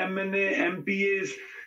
MNA MPAs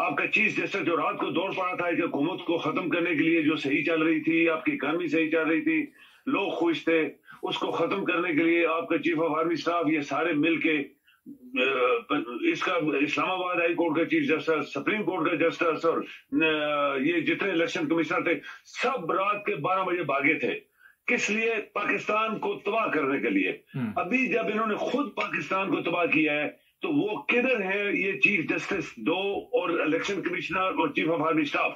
آپ کا chief justice جو رات کو دوڑ پڑا تھا کہ حکومت کو ختم کرنے کے لیے جو صحیح چل رہی تھی، آپ کی اکانومی صحیح چل رہی تھی، لوگ خوش تھے، اس کو ختم کرنے کے لیے آپ کا چیف آف آرمی اسٹاف یہ سارے مل کے اس کا اسلام آباد ہائی کورٹ کا چیف جسٹس، سپریم کورٹ کا جسٹس اور یہ جتنے الیکشن کمشنر تھے سب رات کے 12 بجے بھاگے تھے. کس لیے؟ پاکستان کو تباہ کرنے کے لیے. ابھی جب انہوں نے خود پاکستان کو تباہ کیا ہے تو وہ کدھر ہے یہ چیف جسٹس 2 اور الیکشن کمشنر اور چیف آف آرمی اسٹاف؟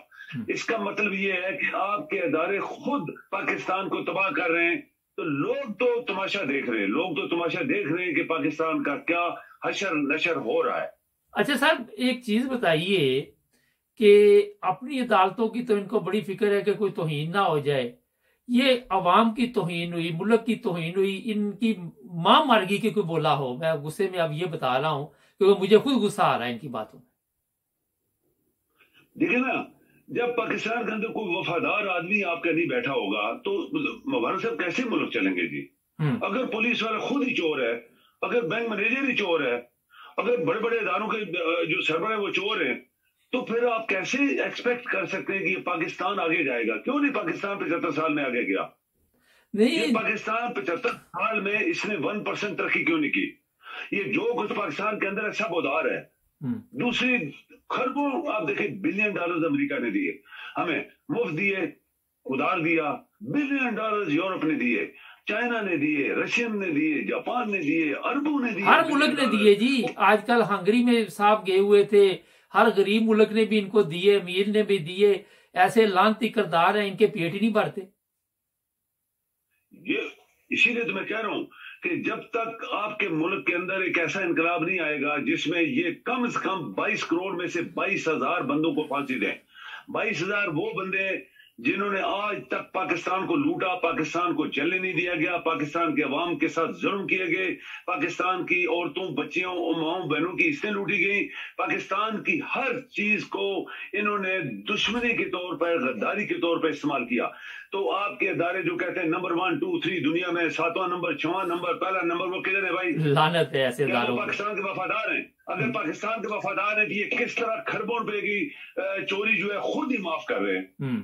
اس کا مطلب یہ ہے کہ آپ کے ادارے خود پاکستان کو تباہ کر رہے ہیں. تو لوگ تو تماشا دیکھ رہے ہیں، لوگ تو تماشا دیکھ رہے ہیں کہ پاکستان کا کیا حشر نشر ہو رہا ہے. اچھا صاحب، ایک چیز بتائیے کہ اپنی عدالتوں کی تو ان کو بڑی فکر ہے کہ کوئی توہین نہ ہو جائے. یہ عوام کی توہین ہوئی، ملک کی توہین ہوئی، ان کی ماں مر گئی کہ کوئی بولا ہو. میں غصے میں اب یہ بتا رہا ہوں کیونکہ مجھے خود غصہ آ رہا ہے ان کی باتوں میں. دیکھیں نا، جب پاکستان کے اندر کوئی وفادار آدمی آپ کا نہیں بیٹھا ہوگا تو مولانا صاحب کیسے ملک چلیں گے جی؟ اگر پولیس والا خود ہی چور ہے، اگر بینک مینیجر ہی چور ہے، اگر بڑے بڑے اداروں کے جو سربراہ وہ چور ہیں، تو پھر آپ کیسے ایکسپیکٹ کر سکتے ہیں کہ یہ پاکستان آگے جائے گا؟ کیوں نہیں پاکستان 75 سال میں آگے گیا؟ یہ پاکستان 75 سال میں اس نے 1% ترقی کیوں نہیں کی؟ یہ جو کچھ پاکستان کے اندر ہے سب ادار ہے. دوسری خربوں آپ دیکھیں بلین ڈالرز امریکہ نے دیے ہمیں، مفت دیے، ادار دیا. بلین ڈالرز یورپ نے دیے، چائنا نے دیے، رشین نے دیے، جاپان نے دیے، اربوں نے دیے، ہر ملک نے دیے جی. آج کل ہنگری میں صاحب گئے ہوئے تھے، ہر غریب ملک نے بھی ان کو دیے، امیر نے بھی دیے. ایسے لانتی کردار ہیں، ان کے پیٹ ہی نہیں بھرتے. یہ اسی لیے تو میں کہہ رہا ہوں کہ جب تک آپ کے ملک کے اندر ایک ایسا انقلاب نہیں آئے گا جس میں یہ کم از کم 22 کروڑ میں سے 22,000 بندوں کو پھانسی دیں. 22,000 وہ بندے جنہوں نے آج تک پاکستان کو لوٹا، پاکستان کو چلنے نہیں دیا گیا، پاکستان کے عوام کے ساتھ ظلم کیے گئے، پاکستان کی عورتوں، بچیوں، ماؤں بہنوں کی عزتیں لوٹی گئی، پاکستان کی ہر چیز کو انہوں نے دشمنی کے طور پر، غداری کے طور پر استعمال کیا. تو آپ کے ادارے جو کہتے ہیں نمبر 1 2 3 دنیا میں 7واں نمبر 6واں نمبر پہلا نمبر، وہ کدھر ہے بھائی؟ لعنت ہے ایسے اداروں. پاکستان کے وفادار ہیں؟ اگر پاکستان کے وفادار ہیں تو یہ کس طرح کھربوں روپے کی چوری جو ہے خود ہی معاف کر رہے ہیں،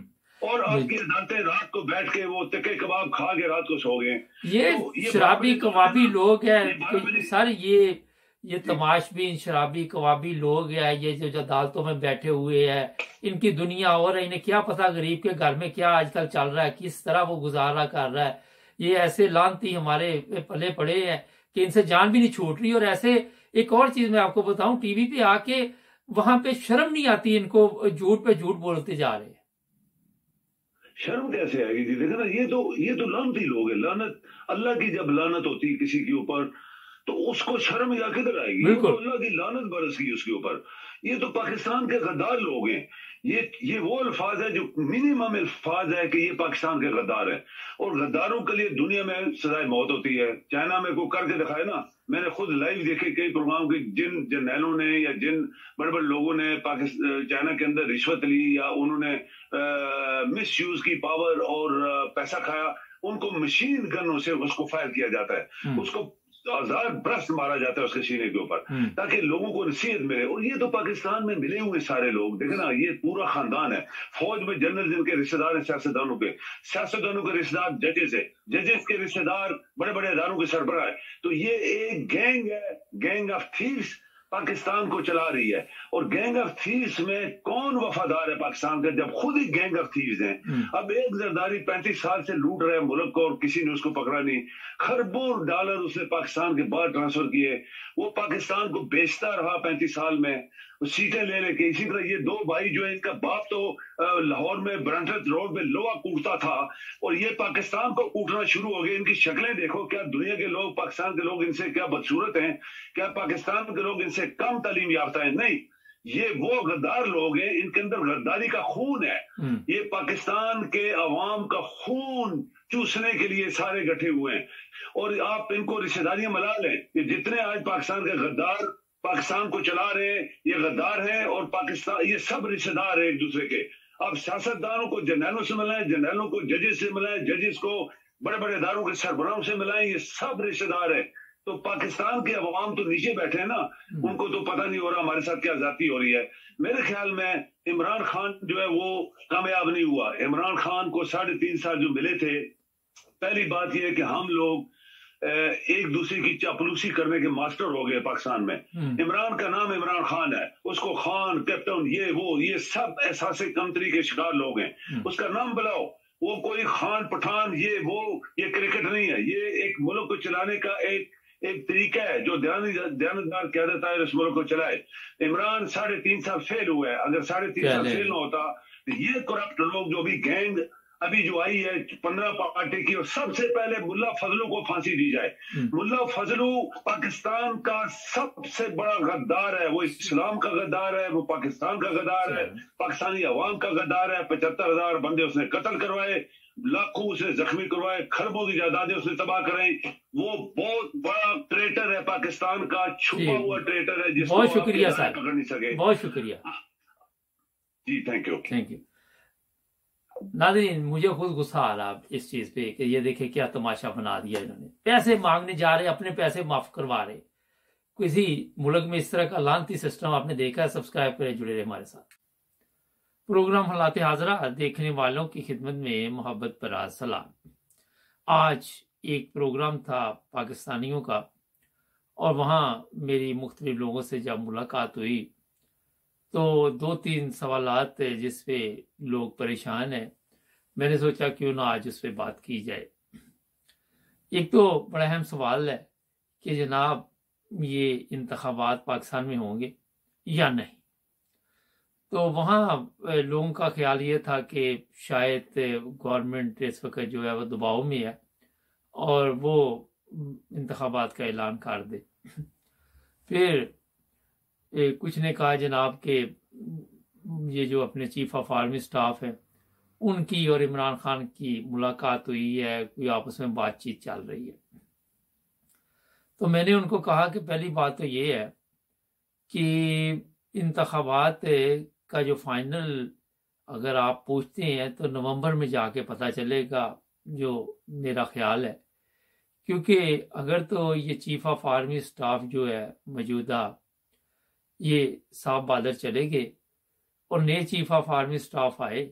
اور آپ کی عدالتیں رات کو بیٹھ کے وہ تکے کباب کھا کے رات کو سو گئے. یہ شرابی کبابی لوگ ہیں سر، یہ تماش بین شرابی کبابی لوگ ہیں، یہ جو عدالتوں میں بیٹھے ہوئے ہیں. ان کی دنیا اور ہے، انہیں کیا پتا غریب کے گھر میں کیا آج کل چل رہا ہے، کس طرح وہ گزارا کر رہا ہے. یہ ایسے لانتی ہمارے پلے پڑے ہیں کہ ان سے جان بھی نہیں چھوٹ رہی. اور ایسے ایک اور چیز میں آپ کو بتاؤں، ٹی وی پہ آ کے وہاں پہ شرم نہیں آتی ان کو، جھوٹ پہ جھوٹ بولتے جا رہے ہیں. شرم کیسے آئے گی جی؟ دیکھیں نا، یہ تو لعنتی لوگ ہیں. لعنت اللہ کی جب لعنت ہوتی ہے کسی کے اوپر تو اس کو شرم یا کدھر آئے گی؟ تو اللہ کی لعنت برس گئی اس کے اوپر. یہ تو پاکستان کے غدار لوگ ہیں. یہ وہ الفاظ ہے جو منیمم الفاظ ہے کہ یہ پاکستان کے غدار ہیں، اور غداروں کے لیے دنیا میں سزائے موت ہوتی ہے. چائنا میں کوئی کر کے دکھائے نا، میں نے خود لائیو دیکھے کئی پروگرام کے، جن جرنیلوں نے یا جن بڑے بڑے لوگوں نے چائنا کے اندر رشوت لی یا انہوں نے مس یوز کی پاور اور پیسہ کھایا، ان کو مشین گنوں سے اس کو فائر کیا جاتا ہے، اس کو 1000 برسٹ مارا جاتا ہے اس کے سینے کے اوپر تاکہ لوگوں کو نصیحت ملے. اور یہ تو پاکستان میں ملے ہوئے سارے لوگ، دیکھیں نا، یہ پورا خاندان ہے. فوج میں جنرل جن کے رشتہ دار ہیں سیاستدانوں کے رشتہ دار ججز ہیں، ججز کے رشتہ دار بڑے بڑے اداروں کے سربراہ ہے. تو یہ ایک گینگ ہے، گینگ آف تھیوز پاکستان کو چلا رہی ہے. اور گینگ آف تھیوز میں کون وفادار ہے پاکستان کا جب خود ہی گینگ آف تھیوز ہیں؟ اب ایک زرداری 35 سال سے لوٹ رہے ہیں ملک کو اور کسی نے اس کو پکڑا نہیں. خربوں ڈالر اس نے پاکستان کے باہر ٹرانسفر کیے، وہ پاکستان کو بیچتا رہا 35 سال میں سیٹیں لے لے کے. اسی طرح یہ دو بھائی جو ہیں، ان کا باپ تو لاہور میں برنٹد روڈ میں لوہا کوٹتا تھا اور یہ پاکستان کو کوٹنا شروع ہو گئے. ان کی شکلیں دیکھو، کیا دنیا کے لوگ، پاکستان کے لوگ ان سے کیا بدصورت ہیں؟ کیا پاکستان کے لوگ ان سے کم تعلیم یافتہ ہیں؟ نہیں، یہ وہ غدار لوگ ہیں، ان کے اندر غداری کا خون ہے. یہ پاکستان کے عوام کا خون چوسنے کے لیے سارے گٹھے ہوئے ہیں. اور آپ ان کو رشتہ داریاں ملا لیں کہ جتنے آج پاکستان کے غدار پاکستان کو چلا رہے ہیں، یہ غدار ہیں، اور پاکستان یہ سب رشتہ دار ہیں ایک دوسرے کے. آپ سیاستدانوں کو جرنیلوں سے ملائیں، جرنیلوں کو ججز سے ملائیں، ججز کو بڑے بڑے اداروں کے سربراہوں سے ملائیں، یہ سب رشتہ دار ہیں. تو پاکستان کے عوام تو نیچے بیٹھے ہیں نا، ان کو تو پتہ نہیں ہو رہا ہمارے ساتھ کیا زیادتی ہو رہی ہے۔ میرے خیال میں عمران خان جو ہے وہ کامیاب نہیں ہوا۔ عمران خان کو 3.5 سال جو ملے تھے، پہلی بات یہ ہے کہ ہم لوگ ایک دوسرے کی چاپلوسی کرنے کے ماسٹر ہو گئے پاکستان میں۔ عمران کا نام عمران خان ہے، اس کو خان، کیپٹن، یہ سب احساس کمتری کے شکار لوگ ہیں۔ اس کا نام بلاؤ، وہ کوئی خان پٹھان یہ کرکٹ نہیں ہے، یہ ایک ملک کو چلانے کا ایک طریقہ ہے جو دیانتدار قیادت ہے اس ملک کو چلائے۔ عمران 3.5 سال فیل ہوا ہے، اگر 3.5 سال فیل نہ ہوتا تو یہ کرپٹ لوگ جو بھی گینگ ابھی جو آئی ہے 15 پارٹی کی، اور سب سے پہلے ملا فضلو کو پھانسی دی جائے۔ ملا فضلو پاکستان کا سب سے بڑا غدار ہے، وہ اسلام کا غدار ہے، وہ پاکستان کا غدار ہے، پاکستانی عوام کا غدار ہے۔ 75,000 بندے اس نے قتل کروائے، لاکھوں اسے زخمی کروائے، خربوں کی جائیدادیں اس نے تباہ کرائیں۔ وہ بہت بڑا ٹریٹر ہے پاکستان کا، چھپا ہوا ٹریٹر ہے جس کو بہت شکریہ سر، پکڑ نہیں سکے۔ بہت شکریہ جی، تھینک یو۔ ناظرین، مجھے خود غصہ آ رہا اس چیز پہ کہ یہ دیکھیں کیا تماشا بنا دیا انہوں نے۔ پیسے مانگنے جا رہے، اپنے پیسے معاف کروا رہے۔ کسی ملک میں اس طرح کا لعنتی سسٹم آپ نے دیکھا ہے؟ سبسکرائب کریں، جڑے رہے ہمارے ساتھ۔ پروگرام حالات حاضرہ دیکھنے والوں کی خدمت میں محبت برا سلام۔ آج ایک پروگرام تھا پاکستانیوں کا، اور وہاں میری مختلف لوگوں سے جب ملاقات ہوئی تو 2-3 سوالات جس پہ لوگ پریشان ہیں، میں نے سوچا کیوں نہ آج اس پہ بات کی جائے۔ ایک تو بڑا اہم سوال ہے کہ جناب یہ انتخابات پاکستان میں ہوں گے یا نہیں۔ تو وہاں لوگوں کا خیال یہ تھا کہ شاید گورنمنٹ اس وقت جو ہے وہ دباؤ میں ہے اور وہ انتخابات کا اعلان کر دے۔ پھر کچھ نے کہا جناب کہ یہ جو اپنے چیف آف آرمی سٹاف ہے ان کی اور عمران خان کی ملاقات ہوئی ہے، کوئی آپس میں بات چیت چل رہی ہے۔ تو میں نے ان کو کہا کہ پہلی بات تو یہ ہے کہ انتخابات کا جو فائنل اگر آپ پوچھتے ہیں تو نومبر میں جا کے پتہ چلے گا، جو میرا خیال ہے، کیونکہ اگر تو یہ چیف آف آرمی سٹاف جو ہے موجودہ یہ صاحب بادر چلے گئے اور نئے چیف آف آرمی سٹاف آئے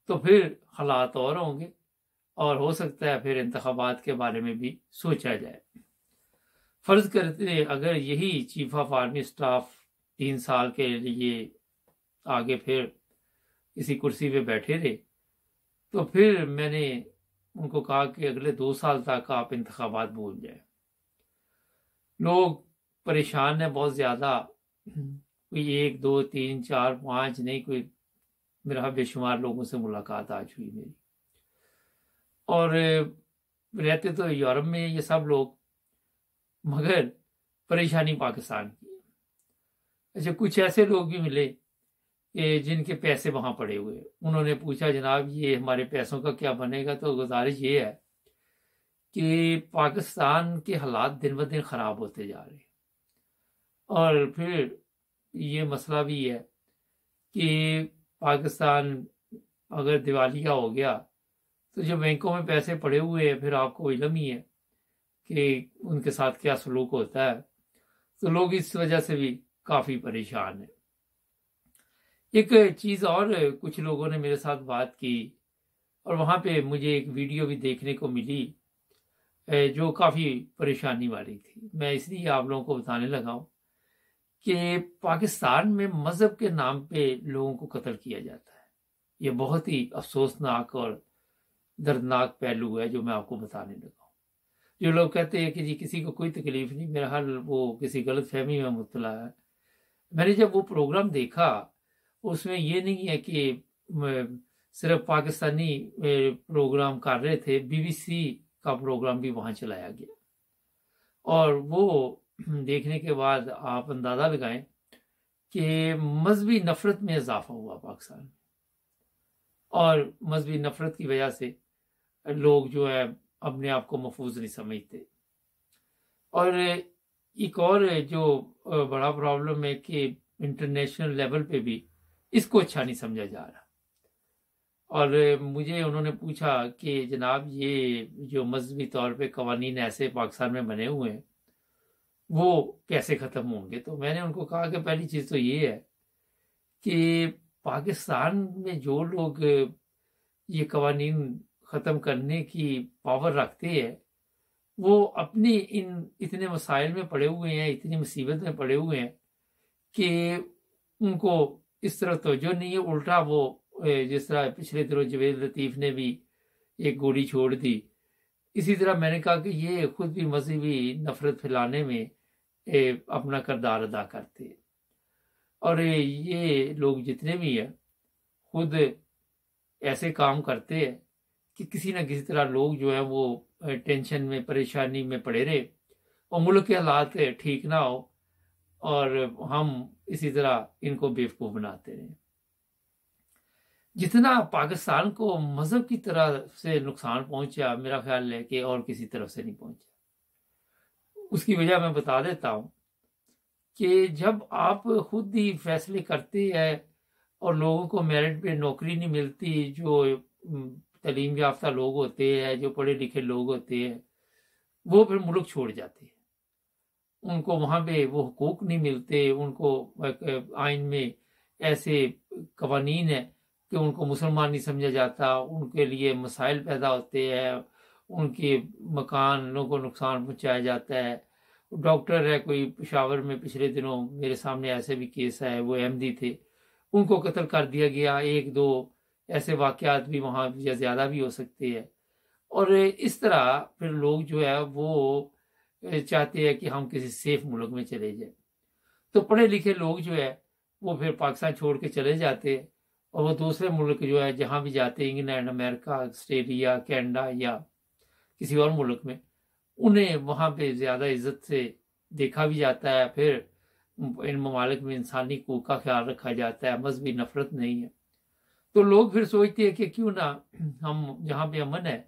تو پھر حالات اور ہوں گے، اور ہو سکتا ہے پھر انتخابات کے بارے میں بھی سوچا جائے۔ فرض کرتے اگر یہی چیف آف آرمی سٹاف 3 سال کے لیے آگے پھر اسی کرسی پہ بیٹھے رہے تو پھر میں نے ان کو کہا کہ اگلے 2 سال تک آپ انتخابات بھول جائیں۔ لوگ پریشان ہیں بہت زیادہ، کوئی 1 2 3 4 5 نہیں، کوئی میرا بے شمار لوگوں سے ملاقات آج ہوئی میری، اور رہتے تو یورپ میں یہ سب لوگ، مگر پریشانی پاکستان کی ہے۔ اچھا، کچھ ایسے لوگ بھی ملے کہ جن کے پیسے وہاں پڑے ہوئے، انہوں نے پوچھا جناب یہ ہمارے پیسوں کا کیا بنے گا؟ تو گزارش یہ ہے کہ پاکستان کے حالات دن بدن خراب ہوتے جا رہے ہیں، اور پھر یہ مسئلہ بھی ہے کہ پاکستان اگر دیوالیہ ہو گیا تو جو بینکوں میں پیسے پڑے ہوئے ہیں پھر آپ کو علم ہی ہے کہ ان کے ساتھ کیا سلوک ہوتا ہے، تو لوگ اس وجہ سے بھی کافی پریشان ہیں۔ ایک چیز اور، کچھ لوگوں نے میرے ساتھ بات کی اور وہاں پہ مجھے ایک ویڈیو بھی دیکھنے کو ملی جو کافی پریشانی والی تھی۔ میں اس لیے آپ لوگوں کو بتانے لگا ہوں کہ پاکستان میں مذہب کے نام پہ لوگوں کو قتل کیا جاتا ہے۔ یہ بہت ہی افسوسناک اور دردناک پہلو ہے جو میں آپ کو بتانے لگا ہوں۔ جو لوگ کہتے ہیں کہ جی کسی کو کوئی تکلیف نہیں، میرا حال وہ کسی غلط فہمی میں مبتلا ہے۔ میں نے جب وہ پروگرام دیکھا اس میں یہ نہیں ہے کہ صرف پاکستانی پروگرام کر رہے تھے، BBC کا پروگرام بھی وہاں چلایا گیا، اور وہ دیکھنے کے بعد آپ اندازہ لگائیں کہ مذہبی نفرت میں اضافہ ہوا پاکستان میں، اور مذہبی نفرت کی وجہ سے لوگ جو ہے اپنے آپ کو محفوظ نہیں سمجھتے۔ اور ایک اور جو بڑا پرابلم ہے کہ انٹرنیشنل لیول پہ بھی اس کو اچھا نہیں سمجھا جا رہا، اور مجھے انہوں نے پوچھا کہ جناب یہ جو مذہبی طور پہ قوانین ایسے پاکستان میں بنے ہوئے ہیں وہ کیسے ختم ہوں گے؟ تو میں نے ان کو کہا کہ پہلی چیز تو یہ ہے کہ پاکستان میں جو لوگ یہ قوانین ختم کرنے کی پاور رکھتے ہیں وہ اپنے اتنے مسائل میں پڑے ہوئے ہیں، اتنی مصیبت میں پڑے ہوئے ہیں کہ ان کو اس طرح توجہ نہیں ہے، الٹا وہ جس طرح پچھلے دنوں جوید لطیف نے بھی ایک گولی چھوڑ دی، اسی طرح میں نے کہا کہ یہ خود بھی مذہبی نفرت پھیلانے میں اپنا کردار ادا کرتے ہیں، اور یہ لوگ جتنے بھی ہیں خود ایسے کام کرتے ہیں کہ کسی نہ کسی طرح لوگ جو ہیں وہ ٹینشن میں، پریشانی میں پڑے رہے اور ملک کے حالات ٹھیک نہ ہو اور ہم اسی طرح ان کو بیوقوف بناتے رہے۔ جتنا پاکستان کو مذہب کی طرح سے نقصان پہنچا میرا خیال ہے کہ اور کسی طرف سے نہیں پہنچا۔ اس کی وجہ میں بتا دیتا ہوں کہ جب آپ خود ہی فیصلے کرتے ہیں اور لوگوں کو میرٹ پہ نوکری نہیں ملتی، جو تعلیم یافتہ لوگ ہوتے ہیں، جو پڑھے لکھے لوگ ہوتے ہیں، وہ پھر ملک چھوڑ جاتے ہیں، ان کو وہاں پہ وہ حقوق نہیں ملتے، ان کو آئین میں ایسے قوانین ہیں کہ ان کو مسلمان نہیں سمجھا جاتا، ان کے لیے مسائل پیدا ہوتے ہیں، ان کے مکانوں کو نقصان پہنچایا جاتا ہے۔ ڈاکٹر ہے کوئی پشاور میں، پچھلے دنوں میرے سامنے ایسے بھی کیس ہے، وہ احمدی تھے، ان کو قتل کر دیا گیا۔ ایک دو ایسے واقعات بھی وہاں یا زیادہ بھی ہو سکتے ہیں، اور اس طرح پھر لوگ جو ہے وہ چاہتے ہیں کہ ہم کسی سیف ملک میں چلے جائیں، تو پڑھے لکھے لوگ جو ہے وہ پھر پاکستان چھوڑ کے چلے جاتے ہیں اور وہ دوسرے ملک جو ہے جہاں بھی جاتے ہیں، انگلینڈ، امریکہ، آسٹریلیا، کینیڈا یا کسی اور ملک میں، انہیں وہاں پہ زیادہ عزت سے دیکھا بھی جاتا ہے۔ پھر ان ممالک میں انسانی حقوق کا خیال رکھا جاتا ہے، مذہبی نفرت نہیں ہے، تو لوگ پھر سوچتے ہیں کہ کیوں نہ ہم جہاں پہ امن ہے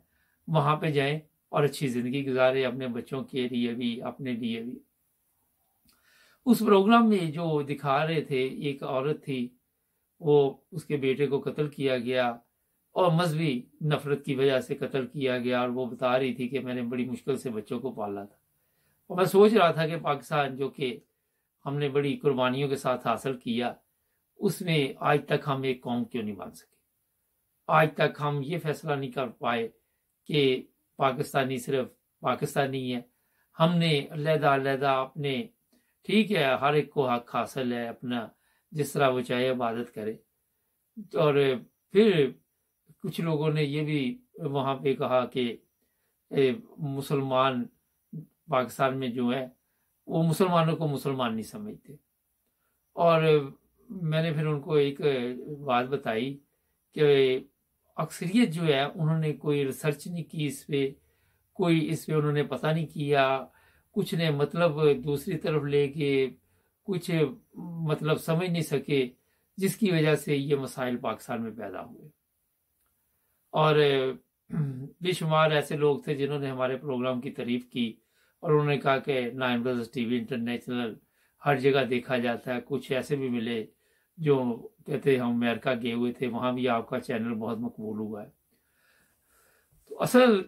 وہاں پہ جائیں اور اچھی زندگی گزارے، اپنے بچوں کے لیے بھی، اپنے لیے بھی۔ اس پروگرام میں جو دکھا رہے تھے، ایک عورت تھی، وہ اس کے بیٹے کو قتل کیا گیا اور مذہبی نفرت کی وجہ سے قتل کیا گیا، اور وہ بتا رہی تھی کہ میں نے بڑی مشکل سے بچوں کو پالا تھا، اور میں سوچ رہا تھا کہ پاکستان جو کہ ہم نے بڑی قربانیوں کے ساتھ حاصل کیا، اس میں آج تک ہم ایک قوم کیوں نہیں بن سکے؟ آج تک ہم یہ فیصلہ نہیں کر پائے کہ پاکستانی صرف پاکستانی ہے۔ ہم نے علیحدہ علیحدہ اپنے، ٹھیک ہے ہر ایک کو حق حاصل ہے اپنا جس طرح وہ چاہے عبادت کرے، اور پھر کچھ لوگوں نے یہ بھی وہاں پہ کہا کہ مسلمان پاکستان میں جو ہے وہ مسلمانوں کو مسلمان نہیں سمجھتے، اور میں نے پھر ان کو ایک بات بتائی کہ اکثریت جو ہے انہوں نے کوئی ریسرچ نہیں کی اس پہ انہوں نے پتہ نہیں کیا، کچھ نے مطلب دوسری طرف لے کے کچھ مطلب سمجھ نہیں سکے، جس کی وجہ سے یہ مسائل پاکستان میں پیدا ہوئے۔ اور بے شمار ایسے لوگ تھے جنہوں نے ہمارے پروگرام کی تعریف کی، اور انہوں نے کہا کہ نائن برادرز ٹی وی انٹرنیشنل ہر جگہ دیکھا جاتا ہے۔ کچھ ایسے بھی ملے جو کہتے ہم امریکہ گئے ہوئے تھے، وہاں بھی آپ کا چینل بہت مقبول ہوا ہے۔ تو اصل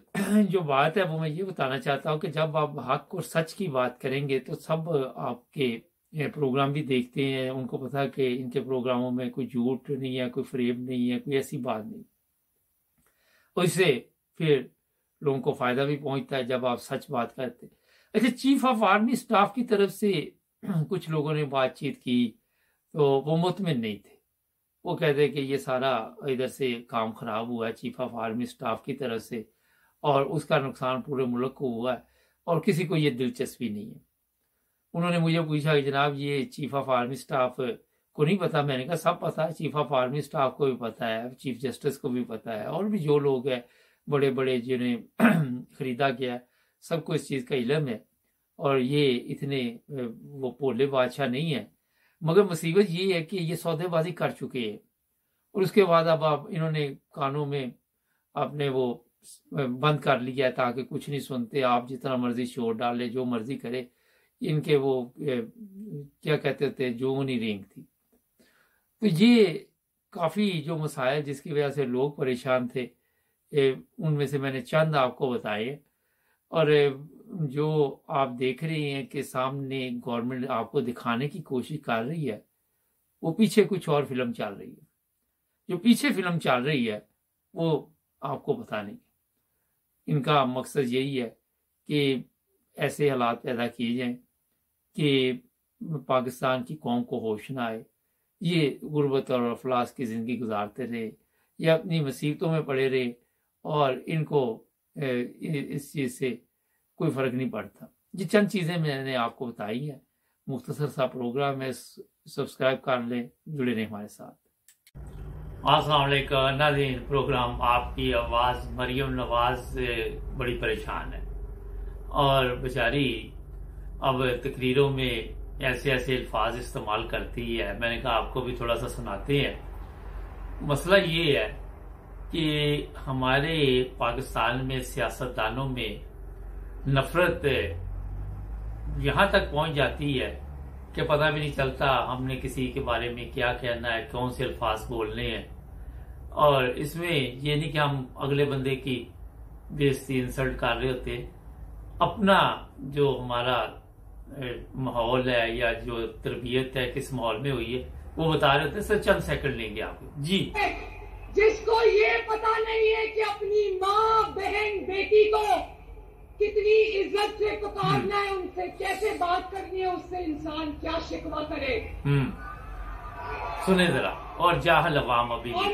جو بات ہے وہ میں یہ بتانا چاہتا ہوں کہ جب آپ حق اور سچ کی بات کریں گے تو سب آپ کے پروگرام بھی دیکھتے ہیں، ان کو پتا کہ ان کے پروگراموں میں کوئی جھوٹ نہیں ہے، کوئی فریب نہیں ہے، کوئی ایسی بات نہیں، اور اس سے پھر لوگوں کو فائدہ بھی پہنچتا ہے جب آپ سچ بات کرتے۔ اچھا، چیف آف آرمی سٹاف کی طرف سے کچھ لوگوں نے بات چیت کی تو وہ مطمئن نہیں تھے، وہ کہتے کہ یہ سارا ادھر سے کام خراب ہوا ہے چیف آف آرمی سٹاف کی طرف سے، اور اس کا نقصان پورے ملک کو ہوا ہے اور کسی کو یہ دلچسپی نہیں ہے۔ انہوں نے مجھے پوچھا کہ جناب یہ چیف آف آرمی سٹاف کو نہیں پتا؟ میں نے کہا سب پتا ہے، چیف آف آرمی سٹاف کو بھی پتا ہے، چیف جسٹس کو بھی پتا ہے، اور بھی جو لوگ ہیں بڑے بڑے جنہیں خریدا گیا ہے، سب کو اس چیز کا علم ہے، اور یہ اتنے وہ پولے بادشاہ نہیں ہیں، مگر مصیبت یہ ہے کہ یہ سودے بازی کر چکے ہیں، اور اس کے بعد اب انہوں نے کانوں میں اپنے وہ بند کر لیا ہے تاکہ کچھ نہیں سنتے، آپ جتنا مرضی شور ڈالے، جو مرضی کرے، ان کے وہ کیا کہتے تھے جونی رینگ تھی۔ تو یہ کافی جو مسائل جس کی وجہ سے لوگ پریشان تھے، ان میں سے میں نے چند آپ کو بتائے، اور جو آپ دیکھ رہے ہیں کہ سامنے گورنمنٹ آپ کو دکھانے کی کوشش کر رہی ہے، وہ پیچھے کچھ اور فلم چل رہی ہے. جو پیچھے فلم چل رہی ہے وہ آپ کو پتہ نہیں. ان کا مقصد یہی ہے کہ ایسے حالات پیدا کیے جائیں کہ پاکستان کی قوم کو ہوش نہ آئے، یہ غربت اور افلاس کی زندگی گزارتے رہے یا اپنی مصیبتوں میں پڑے رہے، اور ان کو اس چیز سے کوئی فرق نہیں پڑتا. یہ چند چیزیں میں نے آپ کو بتائی ہیں. مختصر سا پروگرام ہے، سبسکرائب کر لیں، جڑے رہیں ہمارے ساتھ. السلام علیکم ناظرین. پروگرام آپ کی آواز مریم نواز بڑی پریشان ہے اور بیچاری اب تقریروں میں ایسے الفاظ استعمال کرتی ہے. میں نے کہا آپ کو بھی تھوڑا سا سناتے ہیں. مسئلہ یہ ہے کہ ہمارے پاکستان میں سیاستدانوں میں نفرت یہاں تک پہنچ جاتی ہے کہ پتہ بھی نہیں چلتا ہم نے کسی کے بارے میں کیا کہنا ہے، کون سے الفاظ بولنے ہیں. اور اس میں یہ نہیں کہ ہم اگلے بندے کی بےعزتی انسلٹ کر رہے ہوتے، اپنا جو ہمارا ماحول ہے یا جو تربیت ہے کس ماحول میں ہوئی ہے وہ بتا رہے ہوتے. سر چند سیکنڈ لیں گے آپ جی. جس کو یہ پتا نہیں ہے کہ اپنی ماں بہن بیٹی کو کتنی عزت سے پکارنا ہے، ان سے کیسے بات کرنی ہے، اس سے انسان کیا شکوہ کرے. سنیں ذرا. اور جاہل عوام ابھی. اور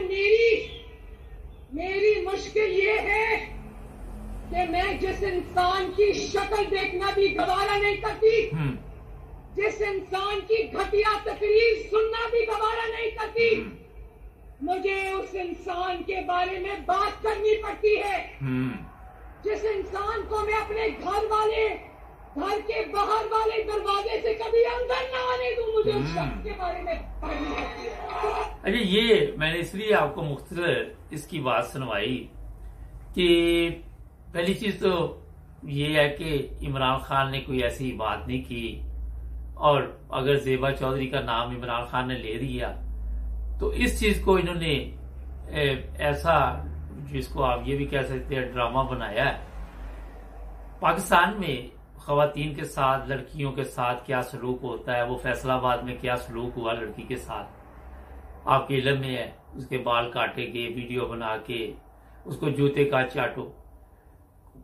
میری مشکل یہ ہے کہ میں جس انسان کی شکل دیکھنا بھی گوارا نہیں کرتی، جس انسان کی گھٹیا تقریر سننا بھی گوارا نہیں کرتی، مجھے اس انسان کے بارے میں بات کرنی پڑتی ہے. جس انسان کو میں اپنے گھر کے باہر والے دروازے سے کبھی اندر نہ آنے دوں، مجھے اس شخص کے بارے میں پڑھنی پڑتی ہے. اچھا، یہ میں نے اس لیے آپ کو مختصر اس کی بات سنوائی کہ پہلی چیز تو یہ ہے کہ عمران خان نے کوئی ایسی بات نہیں کی، اور اگر زیبا چودھری کا نام عمران خان نے لے دیا تو اس چیز کو انہوں نے ایسا، جس کو آپ یہ بھی کہہ سکتے ہیں، ڈرامہ بنایا ہے. پاکستان میں خواتین کے ساتھ، لڑکیوں کے ساتھ کیا سلوک ہوتا ہے، وہ فیصل آباد میں کیا سلوک ہوا لڑکی کے ساتھ آپ کے علم میں ہے. اس کے بال کاٹے گئے، ویڈیو بنا کے اس کو جوتے کا چاٹو.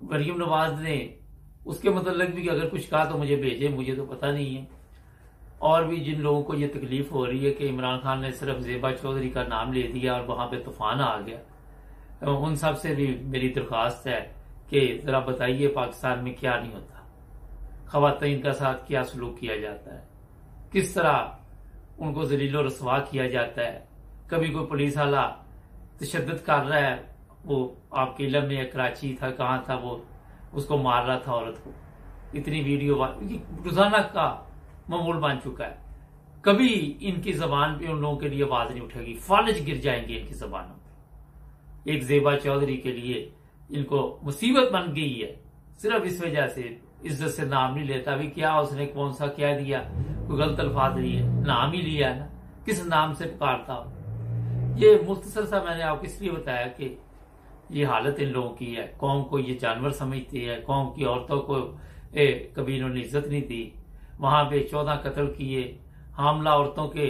مریم نواز نے اس کے متعلق بھی اگر کچھ کہا تو مجھے بھیجے، مجھے تو پتہ نہیں ہے. اور بھی جن لوگوں کو یہ تکلیف ہو رہی ہے کہ عمران خان نے صرف زیبا چودھری کا نام لے دیا اور وہاں پہ طوفان آ گیا، ان سب سے بھی میری درخواست ہے کہ ذرا بتائیے پاکستان میں کیا نہیں ہوتا، خواتین کا ساتھ کیا سلوک کیا جاتا ہے، کس طرح ان کو ذلیل و رسوا کیا جاتا ہے. کبھی کوئی پولیس والا تشدد کر رہا ہے، وہ آپ کے علم میں کراچی تھا، کہاں تھا، وہ اس کو مار رہا تھا عورت کو. اتنی ویڈیو روزانہ کا معمول بن چکا ہے. کبھی ان کی زبان پہ ان لوگوں کے لیے آواز نہیں اٹھے گی، فالج گر جائیں گے ان کی زبانوں پہ. ایک زیبا چودھری کے لیے ان کو مصیبت بن گئی ہے صرف اس وجہ سے، عزت سے نام نہیں لیتا. ابھی کیا اس نے کون سا کیا دیا، کوئی غلط الفاظ لیے، نام ہی لیا ہے نا، کس نام سے پکارتا ہو. یہ مختصر سا میں نے آپ کو اس لیے بتایا کہ یہ حالت ان لوگوں کی ہے. قوم کو یہ جانور سمجھتے ہیں، قوم کی عورتوں کو کبھی انہوں نے عزت نہیں دی. وہاں پہ 14 قتل کیے، حاملہ عورتوں کے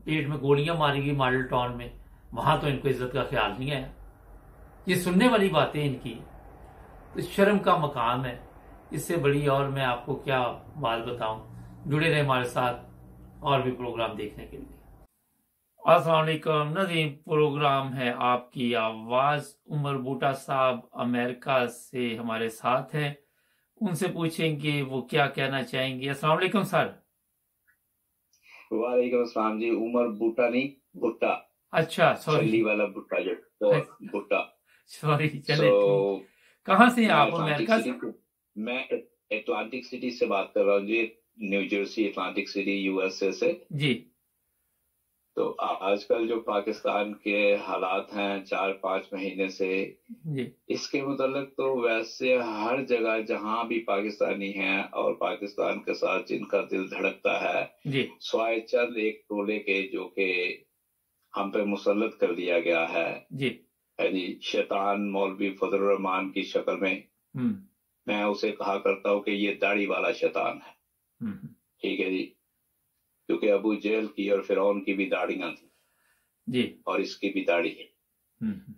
پیٹ میں گولیاں ماری گئی ماڈل ٹاؤن میں، وہاں تو ان کو عزت کا خیال نہیں ہے. یہ سننے والی باتیں ان کی، تو شرم کا مقام ہے. اس سے بڑی اور میں آپ کو کیا بات بتاؤں. جڑے رہے ہمارے ساتھ اور بھی پروگرام دیکھنے کے لیے. السلام علیکم ناظرین. پروگرام ہے آپ کی آواز. عمر بوٹا صاحب امریکہ سے ہمارے ساتھ ہیں، ان سے پوچھیں گے وہ کیا کہنا چاہیں گے. السلام علیکم سر. وعلیکم السلام جی. عمر بوٹا نہیں، بھٹا. اچھا سوری والا بھٹا جو بھٹا. سوری. چلے کہاں سے ہیں آپ؟ امریکہ سے. میں اٹلانٹک سٹی سے بات کر رہا ہوں جی، New Jersey Atlantic City U S A سے جی. تو آج کل جو پاکستان کے حالات ہیں 4-5 مہینے سے جی، اس کے متعلق تو ویسے ہر جگہ جہاں بھی پاکستانی ہیں اور پاکستان کے ساتھ جن کا دل دھڑکتا ہے جی، سوائے چند ایک ٹولے کے جو کہ ہم پہ مسلط کر دیا گیا ہے جی، شیطان مولوی فضل الرحمان کی شکل میں. میں اسے کہا کرتا ہوں کہ یہ داڑھی والا شیطان ہے، ٹھیک ہے جی، کیونکہ ابو جہل کی اور فرعون کی بھی داڑیاں تھیں جی، اور اس کی بھی داڑھی ہے۔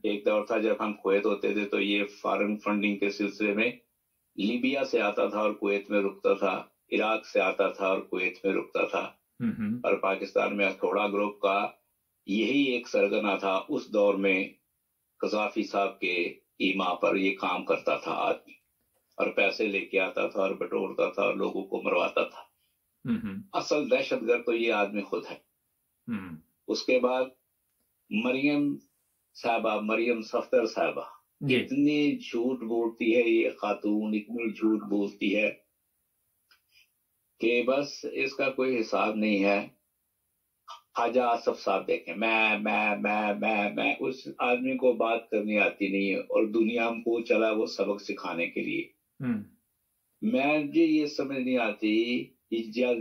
ایک دور تھا جب ہم کویت ہوتے تھے تو یہ فارن فنڈنگ کے سلسلے میں لیبیا سے آتا تھا اور کویت میں رکتا تھا، عراق سے آتا تھا اور کویت میں رکتا تھا، اور پاکستان میں ہتھوڑا گروپ کا یہی ایک سرگنا تھا اس دور میں، قذافی صاحب کے ایما پر یہ کام کرتا تھا آدمی، اور پیسے لے کے آتا تھا اور بٹورتا تھا اور لوگوں کو مرواتا تھا۔ اصل دہشت گرد تو یہ آدمی خود ہے۔ اس کے بعد مریم صاحبہ، مریم صفدر صاحبہ، اتنی جھوٹ بولتی ہے یہ خاتون، اتنی جھوٹ بولتی ہے کہ بس اس کا کوئی حساب نہیں ہے۔ خواجہ آصف صاحب دیکھیں، میں اس آدمی کو بات کرنی آتی نہیں ہے، اور دنیا کو چلا وہ سبق سکھانے کے لیے۔ میں یہ سمجھ نہیں آتی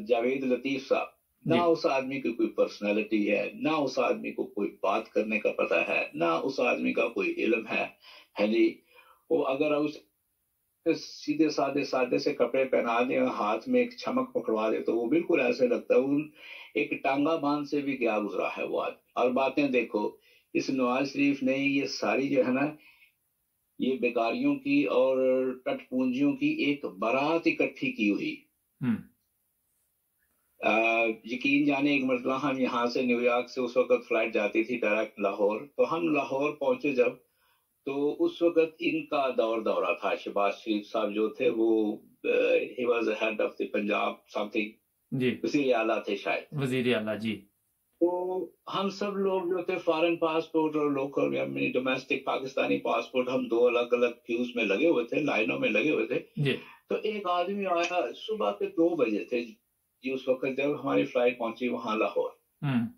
جاوید لطیف صاحب، نہ اس آدمی کی کوئی پرسنالٹی ہے، نہ اس آدمی کو کوئی بات کرنے کا پتہ ہے، نہ اس آدمی کا کوئی علم ہے جی۔ وہ اگر اس سیدھے سادے سے کپڑے پہنا دیں، ہاتھ میں ایک چھمک پکڑوا دے تو وہ بالکل ایسے لگتا ہے ایک ٹانگا باندھ سے بھی کیا گزرا ہے وہ آدمی۔ اور باتیں دیکھو، اس نواز شریف نے یہ ساری جو ہے نا یہ بیکاریوں کی اور ٹٹ پونجیوں کی ایک بارات اکٹھی کی ہوئی۔ یقین جانے ایک مرتبہ ہم یہاں سے نیو یارک سے اس وقت فلائٹ جاتی تھی ڈائریکٹ لاہور، تو ہم لاہور پہنچے جب، تو اس وقت ان کا دورہ تھا۔ شہباز شریف صاحب جو تھے وہ ہی was head of the Punjab something, جی، وزیر اعلیٰ تھے شاید، وزیر اعلیٰ جی۔ تو ہم سب لوگ جو تھے فارن پاسپورٹ اور لوکل یعنی ڈومیسٹک پاکستانی پاسپورٹ، ہم دو الگ الگ کیوز میں لگے ہوئے تھے، لائنوں میں لگے ہوئے تھے جی۔ تو ایک آدمی آیا، صبح کے 2 بجے تھے جی اس وقت جب ہماری فلائٹ پہنچی وہاں لاہور۔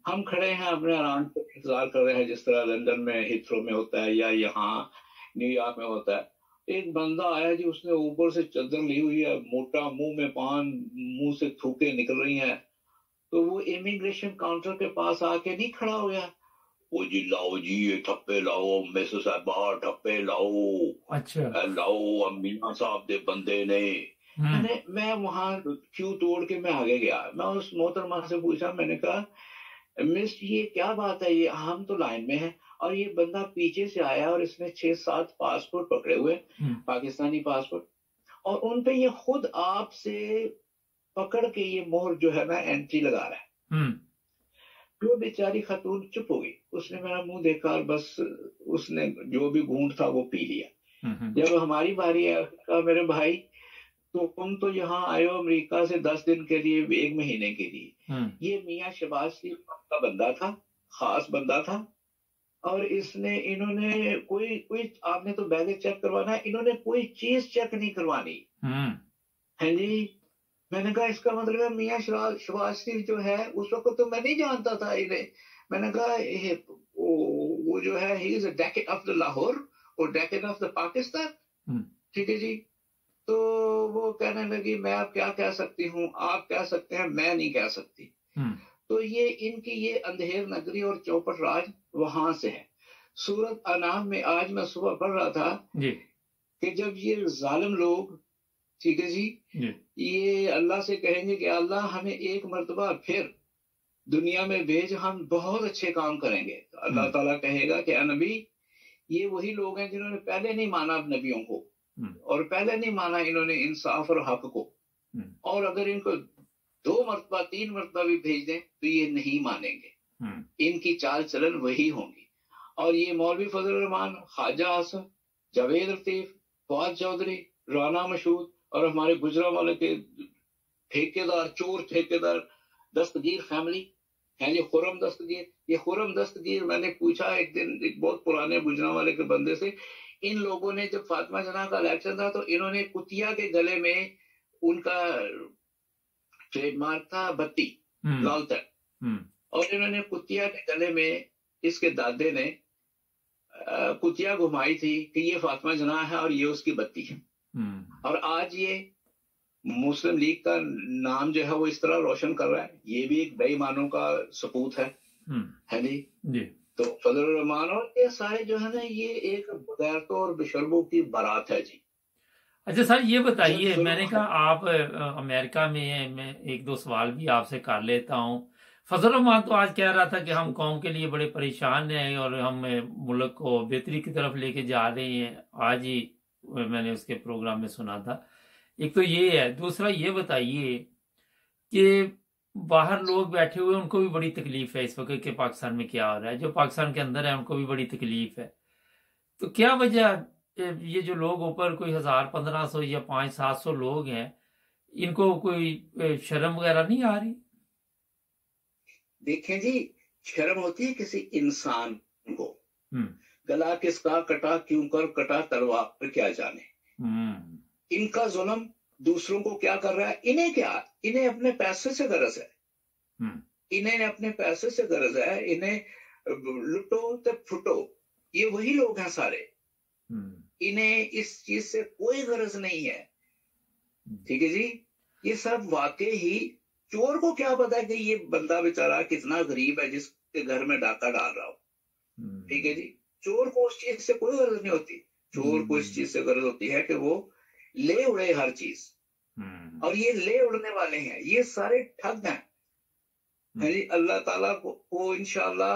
ہم کھڑے ہیں اپنے آرام کو انتظار کر رہے ہیں، جس طرح لندن میں ہیتھرو میں ہوتا ہے یا یہاں نیو یارک میں ہوتا ہے۔ ایک بندہ آیا جی، اس نے اوپر سے چادر لی ہوئی ہے، موٹا، منہ میں پان، منہ سے تھوکے نکل رہی ہیں، تو وہ امیگریشن کاؤنٹر کے پاس آ کے نہیں کھڑا ہو گیا، وہ جی لاؤ جی یہ ٹھپے لاؤ، مسز صاحبہ ٹھپے لاؤ، اچھا لاؤ میاں صاحب دے بندے نے۔ میں وہاں کیوں توڑ کے میں آگے گیا، میں اس محترمہ سے پوچھا، میں نے کہا مس یہ کیا بات ہے، یہ ہم تو لائن میں ہیں اور یہ بندہ پیچھے سے آیا اور اس نے 6-7 پاسپورٹ پکڑے ہوئے، پاکستانی پاسپورٹ، اور ان پہ یہ خود آپ سے پکڑ کے یہ مہر جو ہے نا انٹری لگا رہا ہے۔ جو بیچاری خاتون چپ ہو گئی، اس نے میرا منہ دیکھا اور بس اس نے جو بھی گھونٹ تھا وہ پی لیا۔ جب ہماری باری ہے، کہا میرے بھائی تو تم تو یہاں آئے ہو امریکہ سے 10 دن کے لیے، 1 مہینے کے لیے، یہ میاں شہباز شریف کا بندہ تھا، خاص بندہ تھا، اور انہوں نے کوئی آپ نے تو بیگیج چیک کروانا ہے، انہوں نے کوئی چیز چیک نہیں کروانی ہے جی۔ میں نے کہا اس کا مطلب ہے میاں شہباز شریف جو ہے، اس وقت تو میں نہیں جانتا تھا انہیں، میں نے کہا وہ جو ہے ہی از اے ڈیکن آف دا لاہور اور ڈیکن آف دا پاکستان، ٹھیک ہے جی۔ تو وہ کہنے لگی میں اب کیا کہہ سکتی ہوں، آپ کہہ سکتے ہیں، میں نہیں کہہ سکتی۔ تو یہ ان کی یہ اندھیر نگری اور چوپٹ راج وہاں سے ہے۔ سورت انعام میں آج میں صبح پڑھ رہا تھا کہ جب یہ ظالم لوگ، ٹھیک ہے جی، یہ اللہ سے کہیں گے کہ اللہ ہمیں ایک مرتبہ پھر دنیا میں بھیج، ہم بہت اچھے کام کریں گے، تو اللہ تعالیٰ کہے گا کہ اے نبی، یہ وہی لوگ ہیں جنہوں نے پہلے نہیں مانا نبیوں کو، اور پہلے نہیں مانا انہوں نے انصاف اور حق کو، اور اگر ان کو 2 مرتبہ 3 مرتبہ بھی بھیج دیں تو یہ نہیں مانیں گے، ان کی چال چلن وہی ہوں گی۔ اور یہ مولوی فضل الرحمان، خواجہ آصف، جاوید لطیف، فواد چودھری، رانا مشہود اور ہمارے گجرانوالے کے ٹھیکیدار، چور ٹھیکیدار دستگیر فیملی ہے، یہ خرم دستگیر، یہ خرم دستگیر، میں نے پوچھا ایک دن ایک بہت پرانے گجرانوالے کے بندے سے، ان لوگوں نے جب فاطمہ جناح کا الیکشن تھا تو انہوں نے کتیا کے گلے میں ان کا ٹریڈ مارک تھا بتی، لال تل، اور انہوں نے کتیا کے گلے میں اس کے دادے نے کتیا گھمائی تھی کہ یہ فاطمہ جناح ہے اور یہ اس کی بتی ہے، اور آج یہ مسلم لیگ کا نام جو ہے وہ اس طرح روشن کر رہا ہے، یہ بھی ایک بے ایمانوں کا ثبوت ہے جی۔ تو فضل الرحمان اور یہ سارے جو ہے نا یہ ایک بغیرتوں اور بشرموں کی بارات ہے جی۔ اچھا سر یہ بتائیے، میں نے کہا آپ امریکہ میں ہیں، میں ایک دو سوال بھی آپ سے کر لیتا ہوں۔ فضل الرحمان تو آج کہہ رہا تھا کہ ہم قوم کے لیے بڑے پریشان ہیں اور ہم ملک کو بہتری کی طرف لے کے جا رہے ہیں، آج ہی میں نے اس کے پروگرام میں سنا تھا۔ ایک تو یہ ہے، دوسرا یہ بتائیے کہ باہر لوگ بیٹھے ہوئے ان کو بھی بڑی تکلیف ہے اس وقت کہ پاکستان میں کیا ہو رہا ہے، جو پاکستان کے اندر ہے ان کو بھی بڑی تکلیف ہے، تو کیا وجہ یہ جو لوگ اوپر کوئی 1000-1500 یا 500-700 لوگ ہیں، ان کو کوئی شرم وغیرہ نہیں آ رہی؟ دیکھیں جی، شرم ہوتی ہے کسی انسان کو، گلا کس کا کٹا کیوں کر کٹا تلوار کیا جانے، ان کا ظلم دوسروں کو کیا کر رہا ہے، انہیں کیا، انہیں اپنے پیسے سے غرض ہے، انہیں اپنے پیسے سے غرض ہے، انہیں لٹو تو پھٹو، یہ وہی لوگ ہیں سارے، انہیں اس چیز سے کوئی غرض نہیں ہے، ٹھیک ہے جی۔ یہ سب واقعی ہی چور کو کیا پتا ہے کہ یہ بندہ بیچارہ کتنا غریب ہے جس کے گھر میں ڈاکہ ڈال رہا ہو، ٹھیک ہے جی۔ چور کو اس چیز سے کوئی غرض نہیں ہوتی، چور کو اس چیز سے غرض ہوتی ہے کہ وہ لے اڑے ہر چیز، اور یہ لے اڑنے والے ہیں، یہ سارے ٹھگ ہیں جی۔ اللہ تعالیٰ کو انشاءاللہ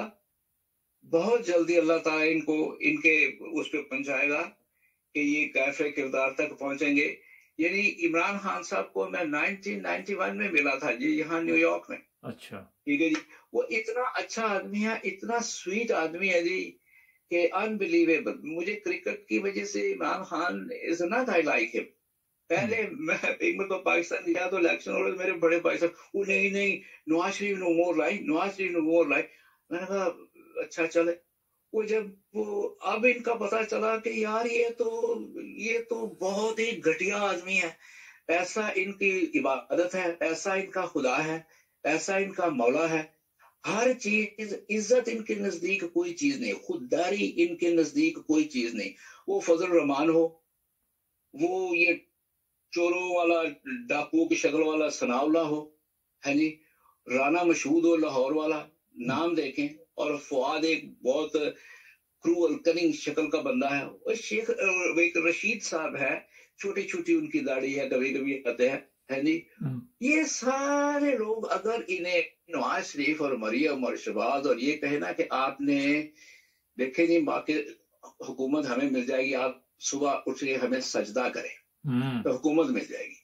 بہت جلدی اللہ تعالیٰ ان کو ان کے اس پہ پہنچائے گا کہ یہ کیفے کردار تک پہنچیں گے۔ یعنی عمران خان صاحب کو میں 1991 میں ملا تھا جی، یہاں نیو یارک میں، اچھا ٹھیک ہے جی۔ وہ اتنا اچھا آدمی ہے، اتنا سویٹ آدمی ہے جی کہ انبلیویبل۔ مجھے کرکٹ کی وجہ سے Imran Khan is not I like ہم۔ پہلے میں ایک مرتبہ پاکستان گیا تو الیکشن ہو رہے، میرے بڑے بھائی صاحب وہ نہیں نواز شریف نو مور لائک، نواز شریف نو مور لائک۔ میں نے کہا اچھا چلے۔ وہ جب وہ اب ان کا پتا چلا کہ یار یہ تو بہت ہی گھٹیا آدمی ہے، پیسہ ان کی عبادت ہے، پیسہ ان کا خدا ہے، پیسہ ان کا مولا ہے، ہر چیز عزت ان کے نزدیک کوئی چیز نہیں، خودداری ان کے نزدیک کوئی چیز نہیں۔ وہ فضل الرحمان ہو، وہ یہ چوروں والا ڈاکو کی شکل والا ثناء اللہ ہو، ہے جی، رانا مشہود ہو لاہور والا، نام دیکھیں، اور فؤاد ایک بہت کروئل کننگ شکل کا بندہ ہے، اور شیخ ایک رشید صاحب ہے، چھوٹی چھوٹی ان کی داڑھی ہے، کبھی کبھی آتے ہیں، ہے جی۔ یہ سارے لوگ اگر انہیں نواز شریف اور مریم اور شہباز اور یہ کہنا کہ آپ نے دیکھیں جی باقی حکومت ہمیں مل جائے گی، آپ صبح اٹھ کے ہمیں سجدہ کریں تو حکومت مل جائے گی،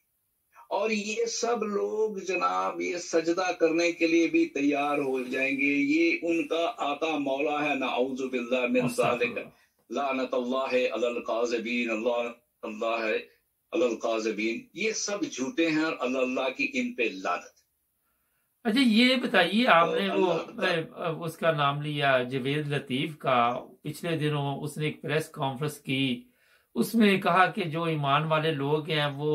اور یہ سب لوگ جناب یہ سجدہ کرنے کے لیے بھی تیار ہو جائیں گے۔ یہ ان کا آقا مولا ہے، نعوذ باللہ من ذالک، لعنت اللہ علی القاذبین، اللہ علی القاذبین، یہ سب جھوٹے ہیں اور اللہ کی ان پہ لعنت۔ اچھا یہ بتائیے، آپ نے وہ اس کا نام لیا جوید لطیف کا، پچھلے دنوں اس نے ایک پریس کانفرنس کی، اس میں کہا کہ جو ایمان والے لوگ ہیں وہ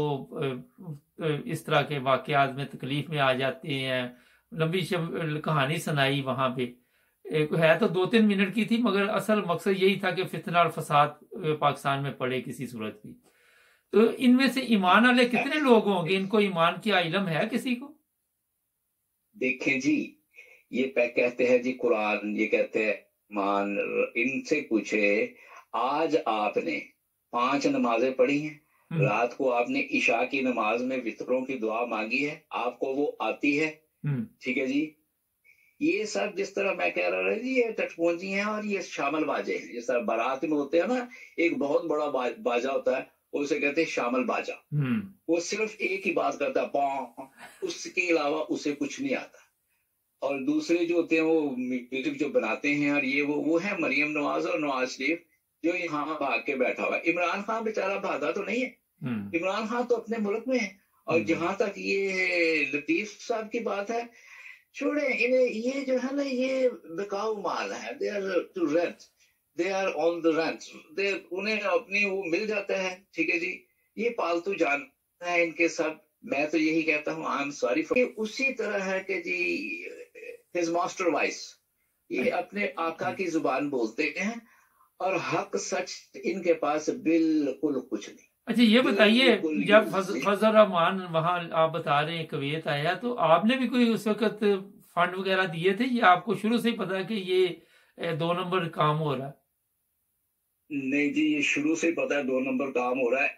اس طرح کے واقعات میں تکلیف میں آ جاتے ہیں، لمبی کہانی سنائی وہاں پہ، ہے تو 2-3 منٹ کی تھی، مگر اصل مقصد یہی تھا کہ فتنہ اور فساد پاکستان میں پڑے کسی صورت بھی۔ تو ان میں سے ایمان والے کتنے لوگ ہوں گے؟ ان کو ایمان کیا علم ہے کسی کو؟ دیکھیں جی، یہ کہتے ہیں جی قرآن، یہ کہتے ہیں مان، ان سے پوچھے آج آپ نے 5 نمازیں پڑھی ہیں، رات کو آپ نے عشاء کی نماز میں وطروں کی دعا مانگی ہے، آپ کو وہ آتی ہے، ٹھیک ہے جی۔ یہ سب جس طرح میں کہہ رہا جی یہ ٹٹپونجی ہیں اور یہ شامل باجے ہیں، جس طرح بارات میں ہوتے ہیں نا، ایک بہت بڑا باجا ہوتا ہے، اسے کہتے ہیں شامل باجا، وہ صرف ایک ہی بات کرتا ہے پاں، اس کے علاوہ اسے کچھ نہیں آتا۔ اور دوسرے جو ہوتے ہیں وہ میوزک جو بناتے ہیں، اور یہ وہ ہے مریم نواز اور نواز شریف جو یہاں بھاگ کے بیٹھا ہوا ہے۔ عمران خان بیچارہ بھاگا تو نہیں ہے، عمران خان تو اپنے ملک میں ہے۔ اور جہاں تک یہ لطیف صاحب کی بات ہے، چھوڑیں انہیں، یہ جو ہے نا یہ بکاؤ مال ہے، they are to rent, they are on the rent, انہیں اپنی وہ مل جاتا ہے، ٹھیک ہے جی۔ یہ پالتو جان ہے ان کے سب۔ میں تو یہی کہتا ہوں آئی ایم سوری فار، اسی طرح ہے کہ جی ہز ماسٹر وائس، یہ اپنے آقا کی زبان بولتے ہیں اور حق سچ ان کے پاس بالکل کچھ نہیں۔ اچھا یہ بتائیے، جب فضل الرحمان وہاں آپ بتا رہے ہیں کویت آیا، تو آپ نے بھی کوئی اس وقت فنڈ وغیرہ دیے تھے، یا آپ کو شروع سے ہی پتا ہے کہ یہ 2 نمبر کام ہو رہا ہے؟ نہیں جی، یہ شروع سے پتا ہے 2 نمبر کام ہو رہا ہے۔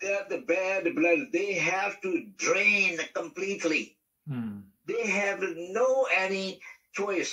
They are the bad blood. They have to drain completely. They have no any choice.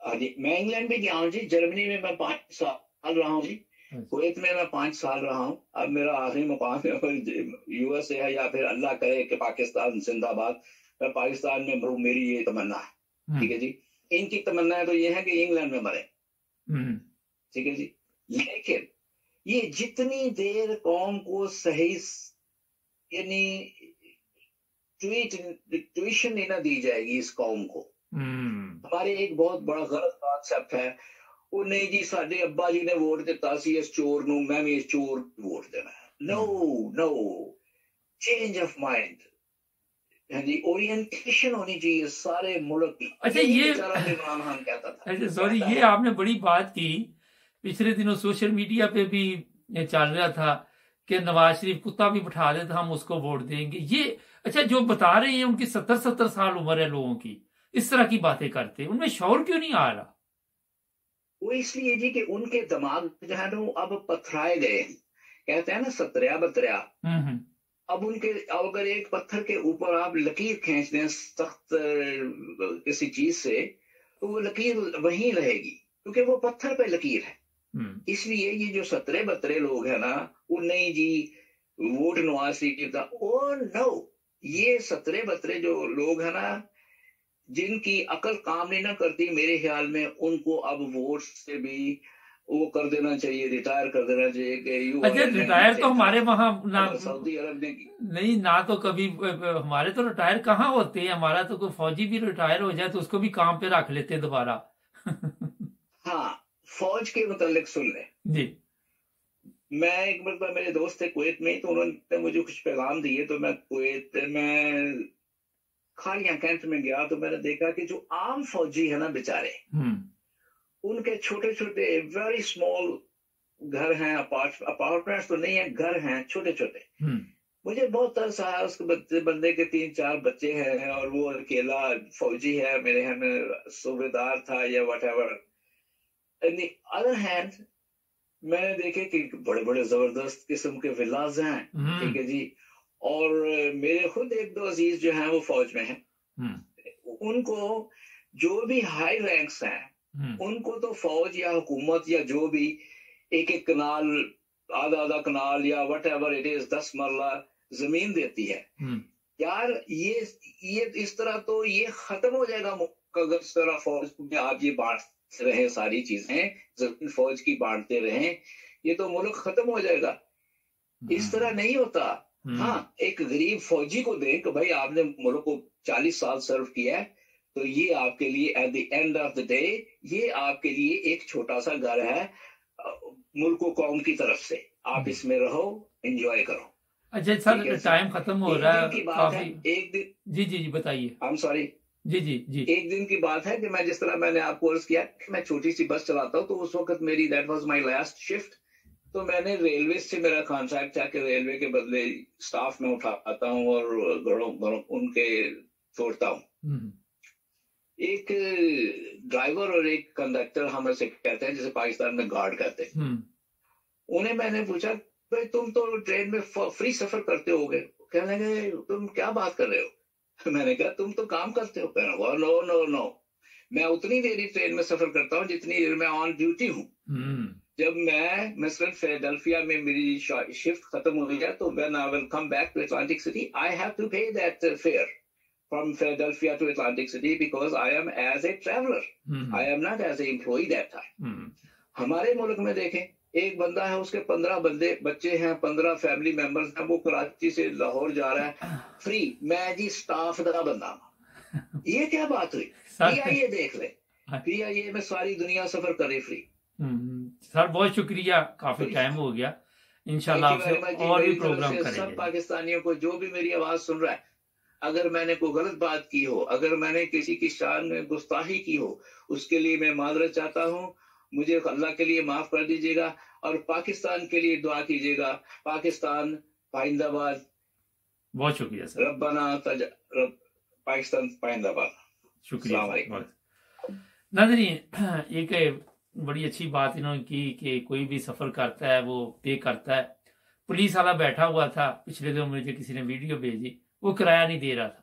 ہاں جی میں انگلینڈ بھی گیا ہوں جی، جرمنی میں میں 5 سال رہا ہوں جی، کویت میں 5 سال رہا ہوں. اب میرا آخری مقام یو ایس اے ہے، یا پھر اللہ کرے کہ پاکستان زندہ باد، میں پاکستان میں مروں، میری یہ تمنا ہے. ٹھیک ہے جی. ان کی تمنا تو یہ ہے کہ انگلینڈ میں مرے. ٹھیک ہے جی. لیکن یہ جتنی دیر قوم کو صحیح یعنی ٹیوشن نہیں نہ دی جائے گی اس قوم کو. ہمارے ایک بہت بڑا غلط کانسیپٹ ہے، وہ نہیں جی ساڈے ابا جی نے ووٹ دیتا سی اس چور نو، میں بھی اس چور ووٹ دینا ہے. نو نو، چینج آف مائنڈ. ہاں جی اورینٹیشن ہونی چاہیے سارے ملک کی. اچھا یہ عمران خان کہتا تھا. اچھا سوری، یہ آپ نے بڑی بات کی. پچھلے دنوں سوشل میڈیا پہ بھی چل رہا تھا کہ نواز شریف کتا بھی بٹھا دے تو ہم اس کو ووٹ دیں گے. یہ اچھا جو بتا رہے ہیں ان کی 70 سال عمر ہے لوگوں کی، اس طرح کی باتیں کرتے ہیں، ان میں شعور کیوں نہیں آ رہا؟ وہ اس لیے جی کہ ان کے دماغ جو ہے نا وہ اب پتھرائے گئے ہیں. کہتے ہیں نا ستریا بتریا. اب ان کے اگر ایک پتھر کے اوپر آپ لکیر کھینچ دیں سخت کسی چیز سے تو وہ لکیر وہیں رہے گی، کیونکہ وہ پتھر پہ لکیر ہے. اس لیے یہ جو سترے بترے لوگ ہیں نا، وہ نہیں جی ووٹ نواز شریف کا، او نو، یہ سترے بترے جو لوگ ہیں نا جن کی عقل کام نہیں نہ کرتی، میرے خیال میں ان کو اب ووٹ سے بھی وہ کر دینا چاہیے، ریٹائر کر دینا چاہیے. کہ ریٹائر تو ہمارے وہاں سعودی عرب نے نہیں، نہ تو کبھی ہمارے تو ریٹائر کہاں ہوتے ہیں. ہمارا تو کوئی فوجی بھی ریٹائر ہو جائے تو اس کو بھی کام پہ رکھ لیتے دوبارہ. ہاں فوج کے متعلق سن لیں جی. میں ایک مرتبہ میرے دوست تھے کویت میں، تو انہوں نے مجھے کچھ پیغام دیے، تو میں کویت میں کھالیاں کینٹ میں گیا تو میں نے دیکھا کہ جو عام فوجی ہے نا بیچارے، ان کے چھوٹے چھوٹے ویری اسمال گھر ہیں، اپارٹمنٹس تو نہیں ہیں، گھر ہیں چھوٹے چھوٹے. مجھے بہت ترس آیا، اس بندے کے 3-4 بچے ہیں اور وہ اکیلا فوجی ہے، میرے یہاں میں صوبے دار تھا یا what ever. On the other hand میں نے دیکھے کہ بڑے بڑے زبردست قسم کے ولاز ہیں. ٹھیک ہے جی. اور میرے خود 1-2 عزیز جو ہیں وہ فوج میں ہیں. ان کو جو بھی ہائی رینکس ہیں ان کو تو فوج یا حکومت یا جو بھی ایک کنال، آدھا کنال یا وٹ ایور اٹ از 10 مرلہ زمین دیتی ہے. یار یہ اس طرح تو یہ ختم ہو جائے گا اگر اس طرح فوج میں آپ یہ بانٹ رہے ساری چیزیں، زمین فوج کی بانٹتے رہیں، یہ تو ملک ختم ہو جائے گا. اس طرح نہیں ہوتا. ہاں ایک غریب فوجی کو دیں کہ بھائی آپ نے ملک کو 40 سال سرو کیا ہے، تو یہ آپ کے لیے at the end of the day یہ آپ کے لیے ایک چھوٹا سا گھر ہے ملک و قوم کی طرف سے، آپ اس میں رہو، انجوائے کرو. اچھا سر ٹائم ختم ہو رہا ہے کافی. ایک دن جی بتائیے. I'm sorry. جی ایک دن کی بات ہے کہ میں جس طرح میں نے آپ کو عرض کیا کہ میں چھوٹی سی بس چلاتا ہوں، تو اس وقت میری that was my last shift, تو میں نے ریلوے سے میرا کانٹریکٹ تھا کہ ریلوے کے بدلے سٹاف میں اٹھاتا ہوں اور گھروں ان کے چھوڑتا ہوں. ایک ڈرائیور اور ایک کنڈکٹر ہم ایسے کہتے ہیں جسے پاکستان میں گارڈ کہتے ہیں. انہیں میں نے پوچھا بھائی تم تو ٹرین میں فری سفر کرتے ہو گے، کہنے لگے تم کیا بات کر رہے ہو؟ میں نے کہا تم تو کام کرتے ہو. کہنا ہوا نو میں اتنی دیر ٹرین میں سفر کرتا ہوں جتنی دیر میں آن ڈیوٹی ہوں. جب میں مثلاً فیلاڈیلفیا میں میری شفٹ ختم ہو گیا تو when I will come back to Atlantic City I have to pay that fare from Philadelphia to Atlantic City because I am as a traveler. I am not as an employee that time. ہمارے ملک میں دیکھیں ایک بندہ ہے، اس کے 15 بچے ہیں، 15 family members ہیں، وہ کراچی سے لاہور جا رہا ہے فری. میں جی سٹاف دا بندہ ہوں. یہ کیا بات ہوئی؟ پی آئی اے دیکھ لیں، پی آئی اے میں ساری دنیا سفر کرے فری. سر بہت شکریہ، کافی ٹائم ہو گیا، انشاءاللہ آپ سے اور بھی پروگرام کریں گے. سب پاکستانیوں کو جو بھی میری آواز سن رہا ہے، اگر میں نے کوئی غلط بات کی ہو، اگر میں نے کسی کی شان میں گستاخی کی ہو، اس کے لیے میں معذرت چاہتا ہوں. مجھے اللہ کے لیے معاف کر دیجیے گا اور پاکستان کے لیے دعا کیجیے گا. پاکستان پائندہ باد. بہت شکریہ سر. ربنا پاکستان پائندہ باد. شکریہ. ناظرین ایک بڑی اچھی بات انہوں نے کی کہ کوئی بھی سفر کرتا ہے وہ پے کرتا ہے. پولیس والا بیٹھا ہوا تھا، پچھلے دنوں مجھے کسی نے ویڈیو بھیجی، وہ کرایہ نہیں دے رہا تھا.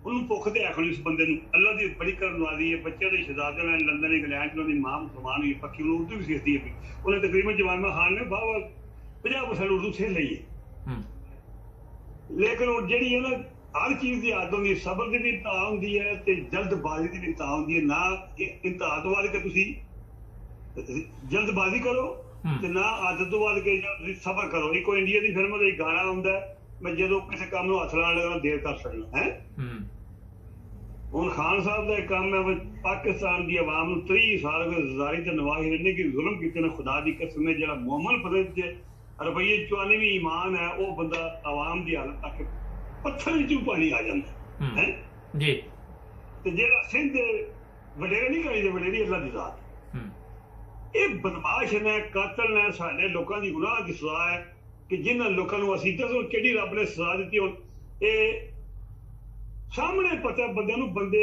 ਉਹਨੂੰ ਭੁੱਖ ਤੇ ਆਖਣੀ ਇਸ ਬੰਦੇ ਨੂੰ ਅੱਲਾ ਦੀ ਬੜੀ ਕਰਨਵਾਦੀ ਹੈ। ਬੱਚੇ ਦੇ ਸ਼ਹਿਜ਼ਾਦੇ ਨੇ ਲੰਡਨ ਇੰਗਲੈਂਡ ਚ ਉਹਦੀ ਮਾਂ ਮੁਸਲਮਾਨ ਹੋਈ, ਪੱਕੀ ਉਹਨੂੰ ਉਰਦੂ ਵੀ ਸਿੱਖਦੀ ਹੈ। ਉਹਨੇ ਤਕਰੀਬਨ ਜਵਾਨਾ ਖਾਨ ਨੇ 50% ਉਰਦੂ ਸਿੱਖ ਲਈ ਹੈ, ਲੇਕਿਨ ਉਹ ਜਿਹੜੀ ਹੈ ਨਾ ਹਰ ਚੀਜ਼ ਦੀ ਆਦਤ ਹੁੰਦੀ, ਸਬਰ ਦੀ ਵੀ ਇੰਤਹਾ ਹੁੰਦੀ ਹੈ ਤੇ ਜਲਦਬਾਜ਼ੀ ਦੀ ਵੀ ਇੰਤਹਾ ਹੁੰਦੀ ਹੈ। ਨਾ ਇੰਤਹਾ ਤੋਂ ਬਾਅਦ ਕਿ ਤੁਸੀਂ ਜਲਦਬਾਜ਼ੀ ਕਰੋ ਤੇ ਨਾ ਆਦਤ ਤੋਂ ਬਾਅਦ ਕਿ ਤੁਸੀਂ ਸਬਰ ਕਰੋ। ਇੱਕ ਇੰਡੀਆ ਦੀ ਫਿਲਮ ਦਾ ਇੱਕ ਗਾਣਾ ਹੁੰਦਾ, ਮੈਂ ਜਦੋਂ ਕਿਸੇ ਕੰਮ ਨੂੰ ਹੱਥ ਲਾਉਣ ਲੱਗਾ ਦੇਰ ਕਰ ਸਕਦਾ ਹੈ। ਹੁਣ ਖਾਨ ਸਾਹਿਬ ਦਾ ਕੰਮ ਹੈ ਪਾਕਿਸਤਾਨ ਦੀ ਆਵਾਮ ਨੂੰ 30 ਸਾਲ ਗੁਜ਼ਾਰੀ ਤੇ ਨਵਾਹੀ ਰਹਿਣੇ ਕਿ ਜ਼ੁਲਮ ਕੀਤੇ ਨੇ। ਖੁਦਾ ਦੀ ਕਸਮ ਹੈ ਜਿਹੜਾ ਮੁਅਮਨ ਫਰਜ਼ ਚ ਰੁਪਈਏ 94 ਵੀ ਈਮਾਨ ਹੈ, ਉਹ ਬੰਦਾ ਆਵਾਮ ਦੀ ਹਾਲਤ ਤੱਕ ਪੱਥਰ ਵਿੱਚੋਂ ਪਾਣੀ ਆ ਜਾਂਦਾ ਹੈ ਜੀ। ਤੇ ਜਿਹੜਾ ਸਿੰਧ ਵਡੇਰੇ ਨਹੀਂ ਕਰੀਦੇ, ਵਡੇਰੀ ਅੱਲਾ ਦੀ ਜ਼ਾਤ। ਇਹ ਬਦਮਾਸ਼ ਨੇ, ਕਾਤਲ ਨੇ, ਸਾਡੇ ਲੋਕਾਂ ਦੀ ਗੁਨਾਹ ਦੀ ਸਜ਼ਾ ਹੈ ਕਿ ਜਿਨ੍ਹਾਂ ਲੋਕਾਂ ਨੂੰ ਅਸੀਂ ਦੱਸੋ ਕਿਹੜੀ ਰੱਬ ਨੇ ਸਜ਼ਾ ਦਿੱਤੀ। ਹੁਣ ਇਹ ਸਾਹਮਣੇ ਪਤਾ ਬੰਦਿਆਂ ਨੂੰ, ਬੰਦੇ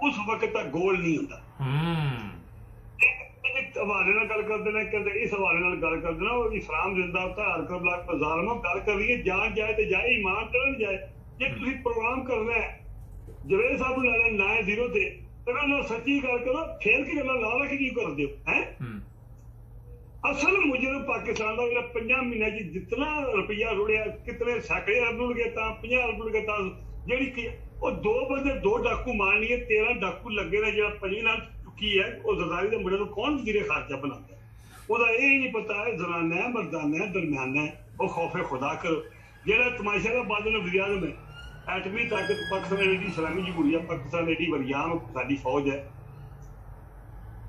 ਉਸ ਵਕਤ ਤੱਕ ਗੋਲ ਨਹੀਂ ਹੁੰਦਾ। ਹਵਾਲੇ ਨਾਲ ਗੱਲ ਕਰਦੇ ਨੇ, ਕਹਿੰਦੇ ਇਸ ਹਵਾਲੇ ਨਾਲ ਗੱਲ ਕਰਦੇ ਨਾ, ਉਹ ਇਸਲਾਮ ਜਿੰਦਾ ਧਾਰ ਕਰ ਲੱਗ ਜ਼ਾਲਮੋਂ ਗੱਲ ਕਰ ਰਹੀ ਹੈ, ਜਾਨ ਜਾਏ ਤੇ ਜਾਏ, ਇਮਾਨ ਕਰਨ ਜਾਏ। ਜੇ ਤੁਸੀਂ ਪ੍ਰੋਗਰਾਮ ਕਰਨਾ ਹੈ ਜਵੇਦ ਸਾਹਿਬ ਨੂੰ ਲੈ ਲੈਣਾ ਹੈ 0 ਤੇ ਨਾਲ ਸੱਚੀ ਗੱਲ ਕਰੋ, ਫੇਰ ਕੀ ਗੱਲਾਂ ਲਾ ਲਾ ਕੇ ਕੀ ਕਰਦੇ ਹੋ ਹੈ। ਅਸਲ ਮੁਜਰਮ ਪਾਕਿਸਤਾਨ ਦਾ ਜਿਹੜਾ 5 ਮਹੀਨਿਆਂ ਚ ਜਿਤਨਾ ਰੁਪਈਆ ਰੁੜਿਆ, ਕਿਤਨੇ ਸੈਕੜੇ ਅਰਬ ਰੁੜ ਗਏ, ਤਾਂ 50 ਅਰਬ ਰੁੜ ਗਏ, ਤਾਂ ਜਿਹੜੀ ਉਹ 2 ਬੰਦੇ 2 ਡਾਕੂ ਮਾਰ ਲਈਏ, 13 ਡਾਕੂ ਲੱਗੇ ਨੇ। ਜਿਹੜਾ 5 ਨਾਲ ਚੁੱਕੀ ਹੈ ਉਹ ਜ਼ਰਦਾਰੀ ਦੇ ਮੁੰਡੇ ਨੂੰ ਕੌਣ ਵਜ਼ੀਰ ਖਾਰਜਾ ਬਣਾਉਂਦਾ, ਉਹਦਾ ਇਹ ਹੀ ਨਹੀਂ ਪਤਾ ਹੈ ਜ਼ਨਾਨਾ ਹੈ ਮਰਦਾਨਾ ਹੈ ਦਰਮਿਆਨਾ ਹੈ। ਉਹ ਖੌਫੇ ਖੁਦਾ ਕਰੋ। ਜਿਹੜਾ ਤਮਾਸ਼ਾ ਦਾ ਬਾਦਲ ਵਜ਼ੀਰ ਆਜ਼ਮ ਹੈ, ਐਟਮੀ ਤਾਕਤ ਪਾਕਿਸਤਾਨ ਐਡੀ ਇਸਲਾਮੀ ਜਮਹੂਰੀਆ ਪਾਕਿਸਤਾਨ ਐਡੀ ਵਰਿਆਮ ਸਾਡੀ ਫੌਜ ਹੈ,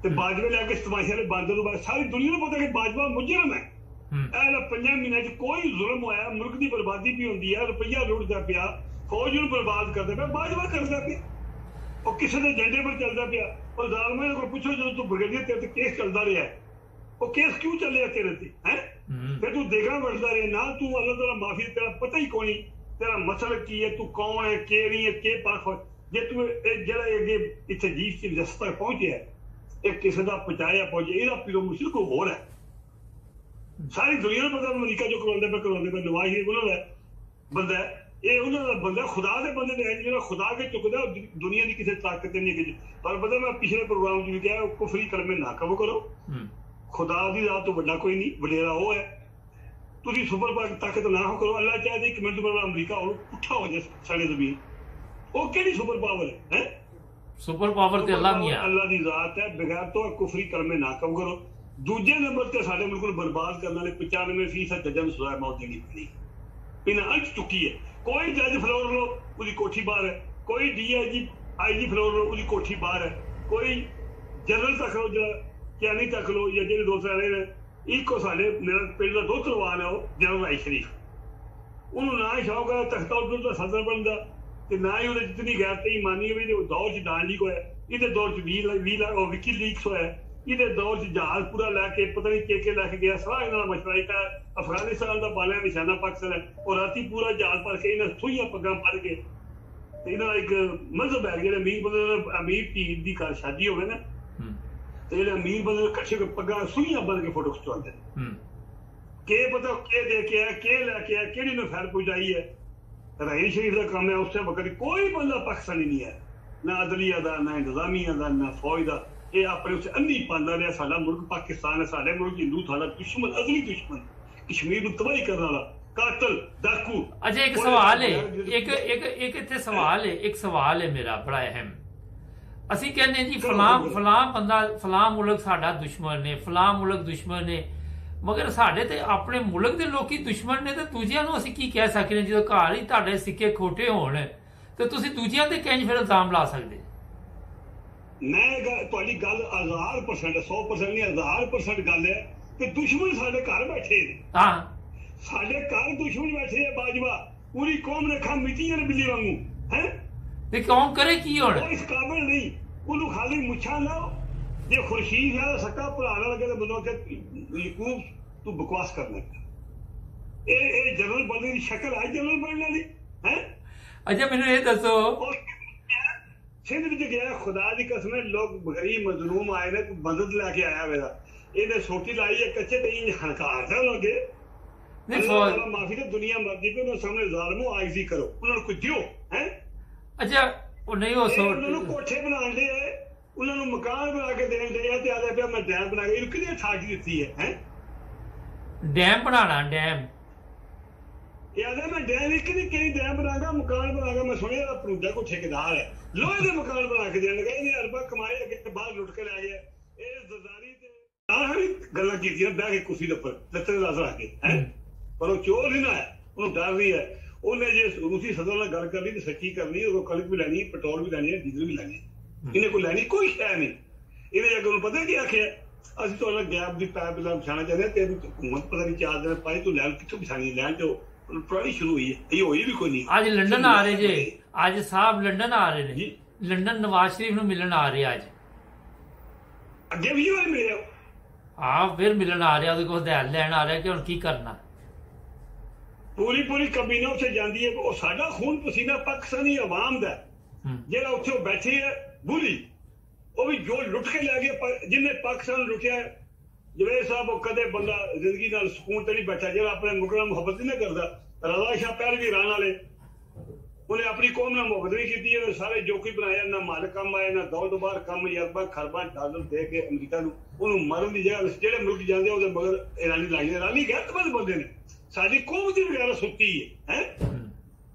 ਤੇ ਬਾਜਵੇ ਲੈ ਕੇ ਤਮਾਸ਼ੇ ਦੇ ਬਾਦਲ ਨੂੰ ਸਾਰੀ ਦੁਨੀਆ ਨੂੰ ਪਤਾ ਕਿ ਬਾਜਵਾ ਮੁਜਰਮ ਹੈ। ਇਹ 5 ਮਹੀਨਿਆਂ ਚ ਕੋਈ ਜ਼ੁਲਮ ਹੋਇਆ, ਮੁਲਕ ਦੀ ਬਰਬਾਦੀ ਵੀ ਹੁੰਦੀ ਹੈ, ਰੁਪਈਆ ਲੁੱਟਦਾ ਪਿਆ, ਫੌਜ ਨੂੰ ਬਰਬਾਦ ਕਰਦਾ ਪਿਆ, ਬਾਜਵਾ ਕਰਦਾ ਪਿਆ, ਉਹ ਕਿਸੇ ਦੇ ਏਜੰਡੇ ਪਰ ਚੱਲਦਾ ਪਿਆ। ਉਹ ਜ਼ਾਲਮਾਂ ਕੋਲ ਪੁੱਛੋ ਜਦੋਂ ਤੂੰ ਬ੍ਰਿਗੇਡੀਅਰ ਤੇਰੇ ਤੇ ਕੇਸ ਚੱਲਦਾ ਰਿਹਾ, ਉਹ ਕੇਸ ਕਿਉਂ ਚੱਲਿਆ ਤੇਰੇ ਤੇ ਹੈ? ਫਿਰ ਤੂੰ ਦੇਖਾਂ ਵੜਦਾ ਰਿਹਾ ਨਾ, ਤੂੰ ਅੱਲਾਹ ਤਾਲਾ ਮਾਫੀ, ਤੇਰਾ ਪਤਾ ਹੀ ਕੋਈ ਨਹੀਂ ਤੇਰਾ ਮਸਲਾ ਕੀ ਹੈ, ਤੂੰ ਕੌਣ ਹੈ, ਕਿ ਨਹੀਂ ਹੈ, ਕਿ ਪਾਕ। ਜੇ ਤੂੰ ਜਿਹੜਾ ਅੱਗੇ ਇੱਥੇ ਜੀਸ ਚ ਰਸਤਾ ਪਹੁੰਚਿਆ, ਇਹ ਕਿਸੇ ਦਾ ਪਹੁੰਚਾਇਆ ਪਹੁੰਚੇ, ਇਹਦਾ ਪੀਰੋ ਮੁਸ਼ਕਿਲ ਕੋਈ ਹੋਰ ਹੈ। ਸਾਰੀ ਦੁਨੀਆ ਨੂੰ ਪਤਾ ਅਮਰੀਕਾ ਜੋ ਕਰਵਾਉਂਦੇ ਪਏ ਨਵਾਜ਼ ਉਹਨਾਂ ਦਾ ਬੰਦਾ, ਇਹ ਉਹਨਾਂ ਦਾ ਬੰਦਾ, ਖੁਦਾ ਦੇ ਬੰਦੇ ਨੇ ਜਿਹੜਾ ਖੁਦਾ ਕੇ ਚੁੱਕਦਾ, ਦੁਨੀਆ ਦੀ ਕਿਸੇ ਤਾਕਤ ਨਹੀਂ ਹੈਗੀ। ਪਰ ਪਤਾ ਮੈਂ ਪਿਛਲੇ ਪ੍ਰੋਗਰਾਮ ਚ ਵੀ ਕਿਹਾ, ਕੁਫਰੀ ਕਲਮੇ ਨਾ ਕਬੂ ਕਰੋ, ਖੁਦਾ ਦੀ ਜ਼ਾਤ ਤੋਂ ਵੱਡਾ ਕੋਈ ਨਹੀਂ, ਵਡੇਰਾ ਉਹ ਹੈ। ਤੁਸੀਂ ਸੁਪਰ ਪਾਵਰ ਤਾਕਤ ਨਾ ਹੋ ਕਰੋ। ਅੱਲਾ ਚਾਹੇ 1 ਮਿੰਟ ਬਾਅਦ ਅਮਰੀਕਾ ਉਹ ਪੁੱਠਾ ਹੋ ਜਾਏ ਸਾਡੇ ਜ਼ਮੀਨ, ਉਹ ਕਿਹੜੀ ਸੁਪਰ ਪਾਵਰ ਹੈ? ਸੁਪਰ ਪਾਵਰ ਤੇ ਅੱਲਾ ਨਹੀਂ ਹੈ, ਅੱਲਾ ਦੀ ਜ਼ਾਤ ਹੈ। ਬਗੈਰ ਤੋਂ ਕੁਫਰੀ ਕਲਮੇ ਨਾ ਕਬੂ ਕਰੋ। ਦੂਜੇ ਨੰਬਰ ਤੇ ਸਾਡੇ ਮੁਲਕ ਨੂੰ ਬਰਬਾਦ ਕਰਨ ਵਾਲੇ 95% ਜੱਜਾਂ ਨੂੰ ਸਜ਼ਾ ਮੌਤ ਦੇਣੀ ਪੈਣੀ, ਇਹਨਾਂ ਅੰਚ ਚੁੱਕੀ ਹੈ। ਕੋਈ ਜੱਜ ਫਲੋਰ ਲੋ ਉਹਦੀ ਕੋਠੀ ਬਾਹਰ ਹੈ, ਕੋਈ DIG ਫਲੋਰ ਲੋ ਉਹਦੀ ਕੋਠੀ ਬਾਹਰ ਹੈ, ਕੋਈ ਜਨਰਲ ਤੱਕ ਲੋ ਜਾਂ ਕਿਆਨੀ ਤੱਕ ਲੋ, ਜਾਂ ਜਿਹੜੇ ਦੋਸਤ ਰਹੇ ਨੇ। ਇੱਕੋ ਸਾਡੇ ਮੇਰਾ ਪਿੰਡ ਦਾ ਦੋਸਤ ਰਵਾਨ ਹੈ, ਉਹ ਜਨਰਲ ਰਾਈ ਸ਼ਰੀਫ, ਉਹਨੂੰ ਨਾ ਸ਼ੌਕ ਹੈ ਤਖਤਾ ਉਧਰ ਦਾ ਸਦਰ ਬਣਦਾ, ਤੇ ਨਾ ਹੀ ਉਹਦੇ ਜਿਤਨੀ ਗੈਰ ਤੇ ਇਮਾਨੀ ਹੋਈ। ਦੌਰ ਚ ਡਾਂਡ ਲੀਕ ਹੋਇਆ, ਇਹਦੇ ਦੌਰ ਚ ਵਿਕੀ ਲੀਕਸ ਹੋਇਆ, ਇਹਦੇ ਦੌਰ ਚ ਜਹਾਜ਼ ਪੂਰਾ ਲੈ ਕੇ ਪਤਾ ਨਹੀਂ ਕੇ ਲੈ ਕੇ ਗਿਆ। ਸਾਰਾ ਇਹਨਾਂ ਦਾ ਮਸ਼ਵਰਾ ਇੱਕ ਅਫਗਾਨਿਸਤਾਨ ਦਾ ਬਾਲਿਆ ਨਿਸ਼ਾਨਾ ਪਾਕਿਸਤਾਨ ਹੈ, ਉਹ ਰਾਤੀ ਪੂਰਾ ਜਹਾਜ਼ ਭਰ ਕੇ ਇਹਨਾਂ ਸੂਈਆਂ ਪੱਗਾਂ ਫੜ ਕੇ ਇਹਨਾਂ ਦਾ ਇੱਕ ਮਜ਼ਹਬ ਹੈ, ਜਿਹੜੇ ਅਮੀਰ ਬੰਦੇ ਅਮੀਰ ਧੀ ਦੀ ਘਰ ਸ਼ਾਦੀ ਹੋਵੇ ਨਾ ਤੇ ਜਿਹੜੇ ਅਮੀਰ ਬੰਦੇ ਇਕੱਠੇ ਪੱਗਾਂ ਸੁਈਆਂ ਬੰਨ ਕੇ ਫੋਟੋ ਖਿਚਵਾਉਂਦੇ ਨੇ। ਕੀ ਪਤਾ ਕੀ ਦੇ ਕੇ ਆਇਆ, ਕੀ ਲੈ ਕੇ ਆਇਆ, ਕਿਹੜੀ ਨੂੰ ਫੈਰ ਪਹੁੰਚਾਈ ਹੈ। ਰਾਹੀ ਸ਼ਰੀਫ ਦਾ ਕੰਮ ਹੈ, ਉਸੇ ਵਕਤ ਕੋਈ ਬੰਦਾ ਪਾਕਿਸਤਾਨੀ ਨਹੀਂ ਹੈ, ਨਾ ਅਦਲੀਆ ਦਾ, ਨਾ ਇੰਤਜ਼ਾਮੀਆ ਦਾ, ਨਾ ਫੌਜ ਦਾ। ਇਹ ਆਪਣੇ ਉੱਤੇ ਅੰਨੀ ਪਾਉਂਦਾ ਰਿਹਾ ਸਾਡਾ ਮੁਲਕ ਪਾਕਿਸਤਾਨ ਹੈ, ਸਾਡੇ ਮੁਲਕ ਹਿੰਦੂ ਸਾਡਾ ਦੁਸ਼ਮਨ, ਅਗਲੀ ਦੁਸ਼ਮਨ, ਕਸ਼ਮੀਰ ਨੂੰ ਤਬਾਹੀ ਕਰਨ ਵਾਲਾ ਕਾਤਲ ਡਾਕੂ। ਅੱਛਾ ਇੱਕ ਸਵਾਲ ਹੈ, ਇੱਕ ਇੱਥੇ ਸਵਾਲ ਹੈ, ਇੱਕ ਸਵਾਲ ਹੈ ਮੇਰਾ ਬੜਾ ਅਹਿਮ। ਅਸੀਂ ਕਹਿੰਦੇ ਜੀ ਫਲਾਂ ਬੰਦਾ ਫਲਾਂ ਮੁਲਕ ਸਾਡਾ ਦੁਸ਼ਮਣ ਨੇ, ਫਲਾਂ ਮੁਲਕ ਦੁਸ਼ਮਣ ਨੇ, ਮਗਰ ਸਾਡੇ ਤੇ ਆਪਣੇ ਮੁਲਕ ਦੇ ਲੋਕੀ ਦੁਸ਼ਮਣ ਨੇ, ਤੇ ਦੂਜਿਆਂ ਨੂੰ ਅਸੀਂ ਕੀ ਕਹਿ ਸਕਦੇ ਜਦੋਂ ਘਰ ਹੀ ਤੁਹਾਡੇ ਸਿੱਕੇ ਖੋਟੇ ਹੋਣ ਤੇ ਤੁਸੀਂ ਦੂਜਿਆਂ ਤੇ ਕਿੰਜ ਫਿਰ ਇਲਜ਼ਾਮ ਲਾ ਸਕਦੇ? ਮੈਂ ਤੁਹਾਡੀ ਗੱਲ 1000% 100% ਨਹੀਂ 1000% ਗੱਲ ਹੈ ਕਿ ਦੁਸ਼ਮਣ ਸਾਡੇ ਘਰ ਬੈਠੇ ਨੇ। ਹਾਂ ਸਾਡੇ ਘਰ ਦੁਸ਼ਮਣ ਬੈਠੇ ਆ ਬਾਜਵਾ, ਪੂਰੀ ਕੌਮ ਨੇ ਖਾ ਮਿੱਟੀਆਂ ਨੇ ਬਿੱਲੀ ਵਾਂਗੂ ਹੈ। ਤੇ ਕੌਮ ਕਰੇ ਕੀ ਹੁਣ? ਇਸ ਕਾਬਲ ਨਹੀਂ, ਉਹਨੂੰ ਖਾਲੀ ਮੁੱਛਾਂ ਲਾਓ। ਜੇ ਖੁਰਸ਼ੀਦ ਹੈ ਸੱਕਾ ਭਰਾ ਨਾਲ ਲੱਗੇ ਤਾਂ ਬੰਦਾ ਕਿ ਯਕੂਬ ਤੂੰ ਬਕਵਾਸ ਕਰਨਾ। ਇਹ ਜਨਰਲ ਬੰਦੇ ਦੀ ਸ਼ਕਲ ਹੈ ਜਨਰਲ ਬਣਨ ਵਾਲੀ ਹੈ। ਅੱਛਾ ਮੈਨੂੰ ਇਹ ਦੱਸੋ, ਸਿੰਧ ਵਿੱਚ ਗਿਆ, ਖੁਦਾ ਦੀ ਕਸਮ, ਲੋਕ ਗਰੀਬ ਮਜ਼ਲੂਮ ਆਏ ਨੇ, ਮਦਦ ਲੈ ਕੇ ਆਇਆ ਮੇਰਾ, ਇਹਨੇ ਸੋਟੀ ਲਾਈ ਹੈ ਕੱਚੇ ਤੇ ਹਨਕਾਰ ਦਾ ਲੱਗੇ ਮਾਫੀ ਤੇ ਦੁਨੀਆ ਮਰਦੀ ਪਈ, ਉਹਨਾਂ ਸਾਹਮਣੇ ਜ਼ਾਲਮੋ ਆਇਜ਼ੀ ਕਰੋ, ਉਹਨਾਂ ਨੂੰ ਕੁਝ ਦਿਓ ਹੈ। ਅੱਛਾ ਉਹ ਨਹੀਂ ਉਹ ਉਹਨਾਂ ਨੂੰ ਕੋਠੇ ਬਣਾਉਣ ਦੇ, ਉਹਨਾਂ ਨੂੰ ਮਕਾਨ ਬਣਾ ਕੇ ਦੇਣ ਦੇ ਆ, ਤੇ ਆਦਾ ਪਿਆ ਮੈਂ ਡੈਮ ਬਣਾ ਕੇ, ਇਹਨੂੰ ਕਿਹਨੇ ਠਾਕ ਦਿੱਤੀ ਹੈ? ਡੈਮ ਬਣਾਣਾ, ਡੈਮ ਇਹ ਆਦਾ ਮੈਂ ਡੈਮ ਇੱਕ ਨਹੀਂ ਕਈ ਡੈਮ ਬਣਾਗਾ, ਮਕਾਨ ਬਣਾਗਾ। ਮੈਂ ਸੁਣਿਆ ਪਰੂਜਾ ਕੋ ਠੇਕੇਦਾਰ ਹੈ, ਲੋਹੇ ਦੇ ਮਕਾਨ ਬਣਾ ਕੇ ਦੇਣ ਲੱਗਾ, ਇਹਨੇ ਅਰਬਾ ਕਮਾਏ, ਅੱਗੇ ਬਾਹਰ ਲੁੱਟ ਕੇ ਲੈ ਗਿਆ। ਇਹ ਜ਼ਰਦਾਰੀ ਤੇ ਗੱਲਾਂ ਕੀਤੀਆਂ ਬਹਿ ਕੇ ਕੁਰਸੀ ਦੇ ਉੱਪਰ ਲੱਤਾਂ ਲਾ ਲਾ ਕੇ ਹੈ, ਪਰ ਉਹ ਚੋਰ ਨਹੀਂ ਨਾ ਹੈ, ਉਹਨੂੰ ਡਰ ਨਹੀਂ ਹੈ। ਉਹਨੇ ਜੇ ਰੂਸੀ ਸਦਰ ਨਾਲ ਗੱਲ ਕਰਨੀ ਤੇ ਸੱਚੀ ਕਰਨੀ, ਉਦੋਂ ਕਣਕ ਵੀ ਲੈਣੀ, ਪੈਟਰੋਲ ਵੀ ਲੈਣੀ, ਡੀਜ਼ਲ ਵੀ ਲੈਣੀ, ਇਹਨੇ ਕੋਈ ਲੈਣੀ ਕੋਈ ਸ਼ੈ ਨਹੀਂ। ਇਹਦੇ ਅੱਗੇ ਉਹਨੂੰ ਪਤਾ ਕੀ ਆਖਿਆ, ਅਸੀਂ ਤੁਹਾਡਾ ਗੈਪ ਦੀ ਪੈਪ ਲਾ ਵਿਛਾਣਾ ਚਾਹੁੰਦੇ, ਤੇ ਹਕੂਮਤ ਪਤਾ ਨਹੀਂ 4 ਦਿਨ ਪਾਈ, ਤੂੰ ਲੈਣ ਕਿੱਥੋਂ ਵਿਛਾਣੀ, ਲੈਣ ਚੋ ਟਰਾਈ ਸ਼ੁਰੂ ਹੋਈ ਹੈ, ਇਹ ਹੋਈ ਵੀ ਕੋਈ ਨਹੀਂ। ਅੱਜ ਲੰਡਨ ਆ ਰਹੇ ਜੇ, ਅੱਜ ਸਾਹਿਬ ਲੰਡਨ ਆ ਰਹੇ ਨੇ, ਲੰਡਨ ਨਵਾਜ਼ ਸ਼ਰੀਫ ਨੂੰ ਮਿਲਣ ਆ ਰਹੇ ਅੱਜ। ਅੱਗੇ ਵੀ ਵਾਰ ਮਿਲਿਆ, ਹਾਂ ਫਿਰ ਮਿਲਣ ਆ ਰਿਹਾ, ਉਹਦੇ ਕੋਲ ਹਦਾਇਤ ਲੈਣ ਆ ਰਿਹਾ ਕਿ ਹੁਣ ਕੀ ਕਰਨਾ। ਪੂਰੀ ਕਬੀਨਾ ਉੱਥੇ ਜਾਂਦੀ ਹੈ। ਉਹ ਸਾਡਾ ਖੂਨ ਪਸੀਨਾ ਪਾਕਿਸਤਾਨੀ ਆਵਾਮ ਦਾ, ਜਿਹੜਾ ਉੱਥੇ ਬੈਠੇ ਹੈ ਬੁਲੀ, ਉਹ ਵੀ ਜੋ ਲੁੱਟ ਕੇ ਲੈ ਗਿਆ, ਜਿਹਨੇ ਪਾਕਿਸਤਾਨ ਲੁੱਟਿਆ। ਜਵੇਦ ਸਾਹਿਬ ਉਹ ਕਦੇ ਬੰਦਾ ਜ਼ਿੰਦਗੀ ਨਾਲ ਸਕੂਨ ਤੇ ਨਹੀਂ ਬੈਠਾ ਜਿਹੜਾ ਆਪਣੇ ਮੁਲਕ ਨਾਲ ਮੁਹੱਬਤ ਨਹੀਂ ਕਰਦਾ। ਰਜ਼ਾ ਸ਼ਾਹ ਪਹਿਲਵੀ ਇਰਾਨ ਵਾਲੇ, ਉਹਨੇ ਆਪਣੀ ਕੌਮ ਨਾਲ ਮੁਹੱਬਤ ਨਹੀਂ ਕੀਤੀ, ਉਹਨੇ ਸਾਰੇ ਜੋਕੀ ਬਣਾਇਆ, ਨਾ ਮਾਲ ਕੰਮ ਆਇਆ, ਨਾ ਦੌਲਤਬਾਰ ਕੰਮ, ਅਰਬਾਂ ਖਰਬਾਂ ਡਾਲਰ ਦੇ ਕੇ ਅਮਰੀਕਾ ਨੂੰ ਉਹਨੂੰ ਮਰਨ ਦੀ ਜਗ੍ਹਾ ਜਿਹੜੇ ਮੁਲਕ ਜਾਂਦੇ ਉਹਦੇ ਮਗਰ ਇਰਾਨੀ ਲਾਈ। ਇਰਾਨੀ ਗੈਰਤਮੰਦ ਬੰਦੇ ਨੇ, ਸਾਡੀ ਕੌਮ ਦੀ ਵਗੈਰਾ ਸੁੱਤੀ ਹੈ।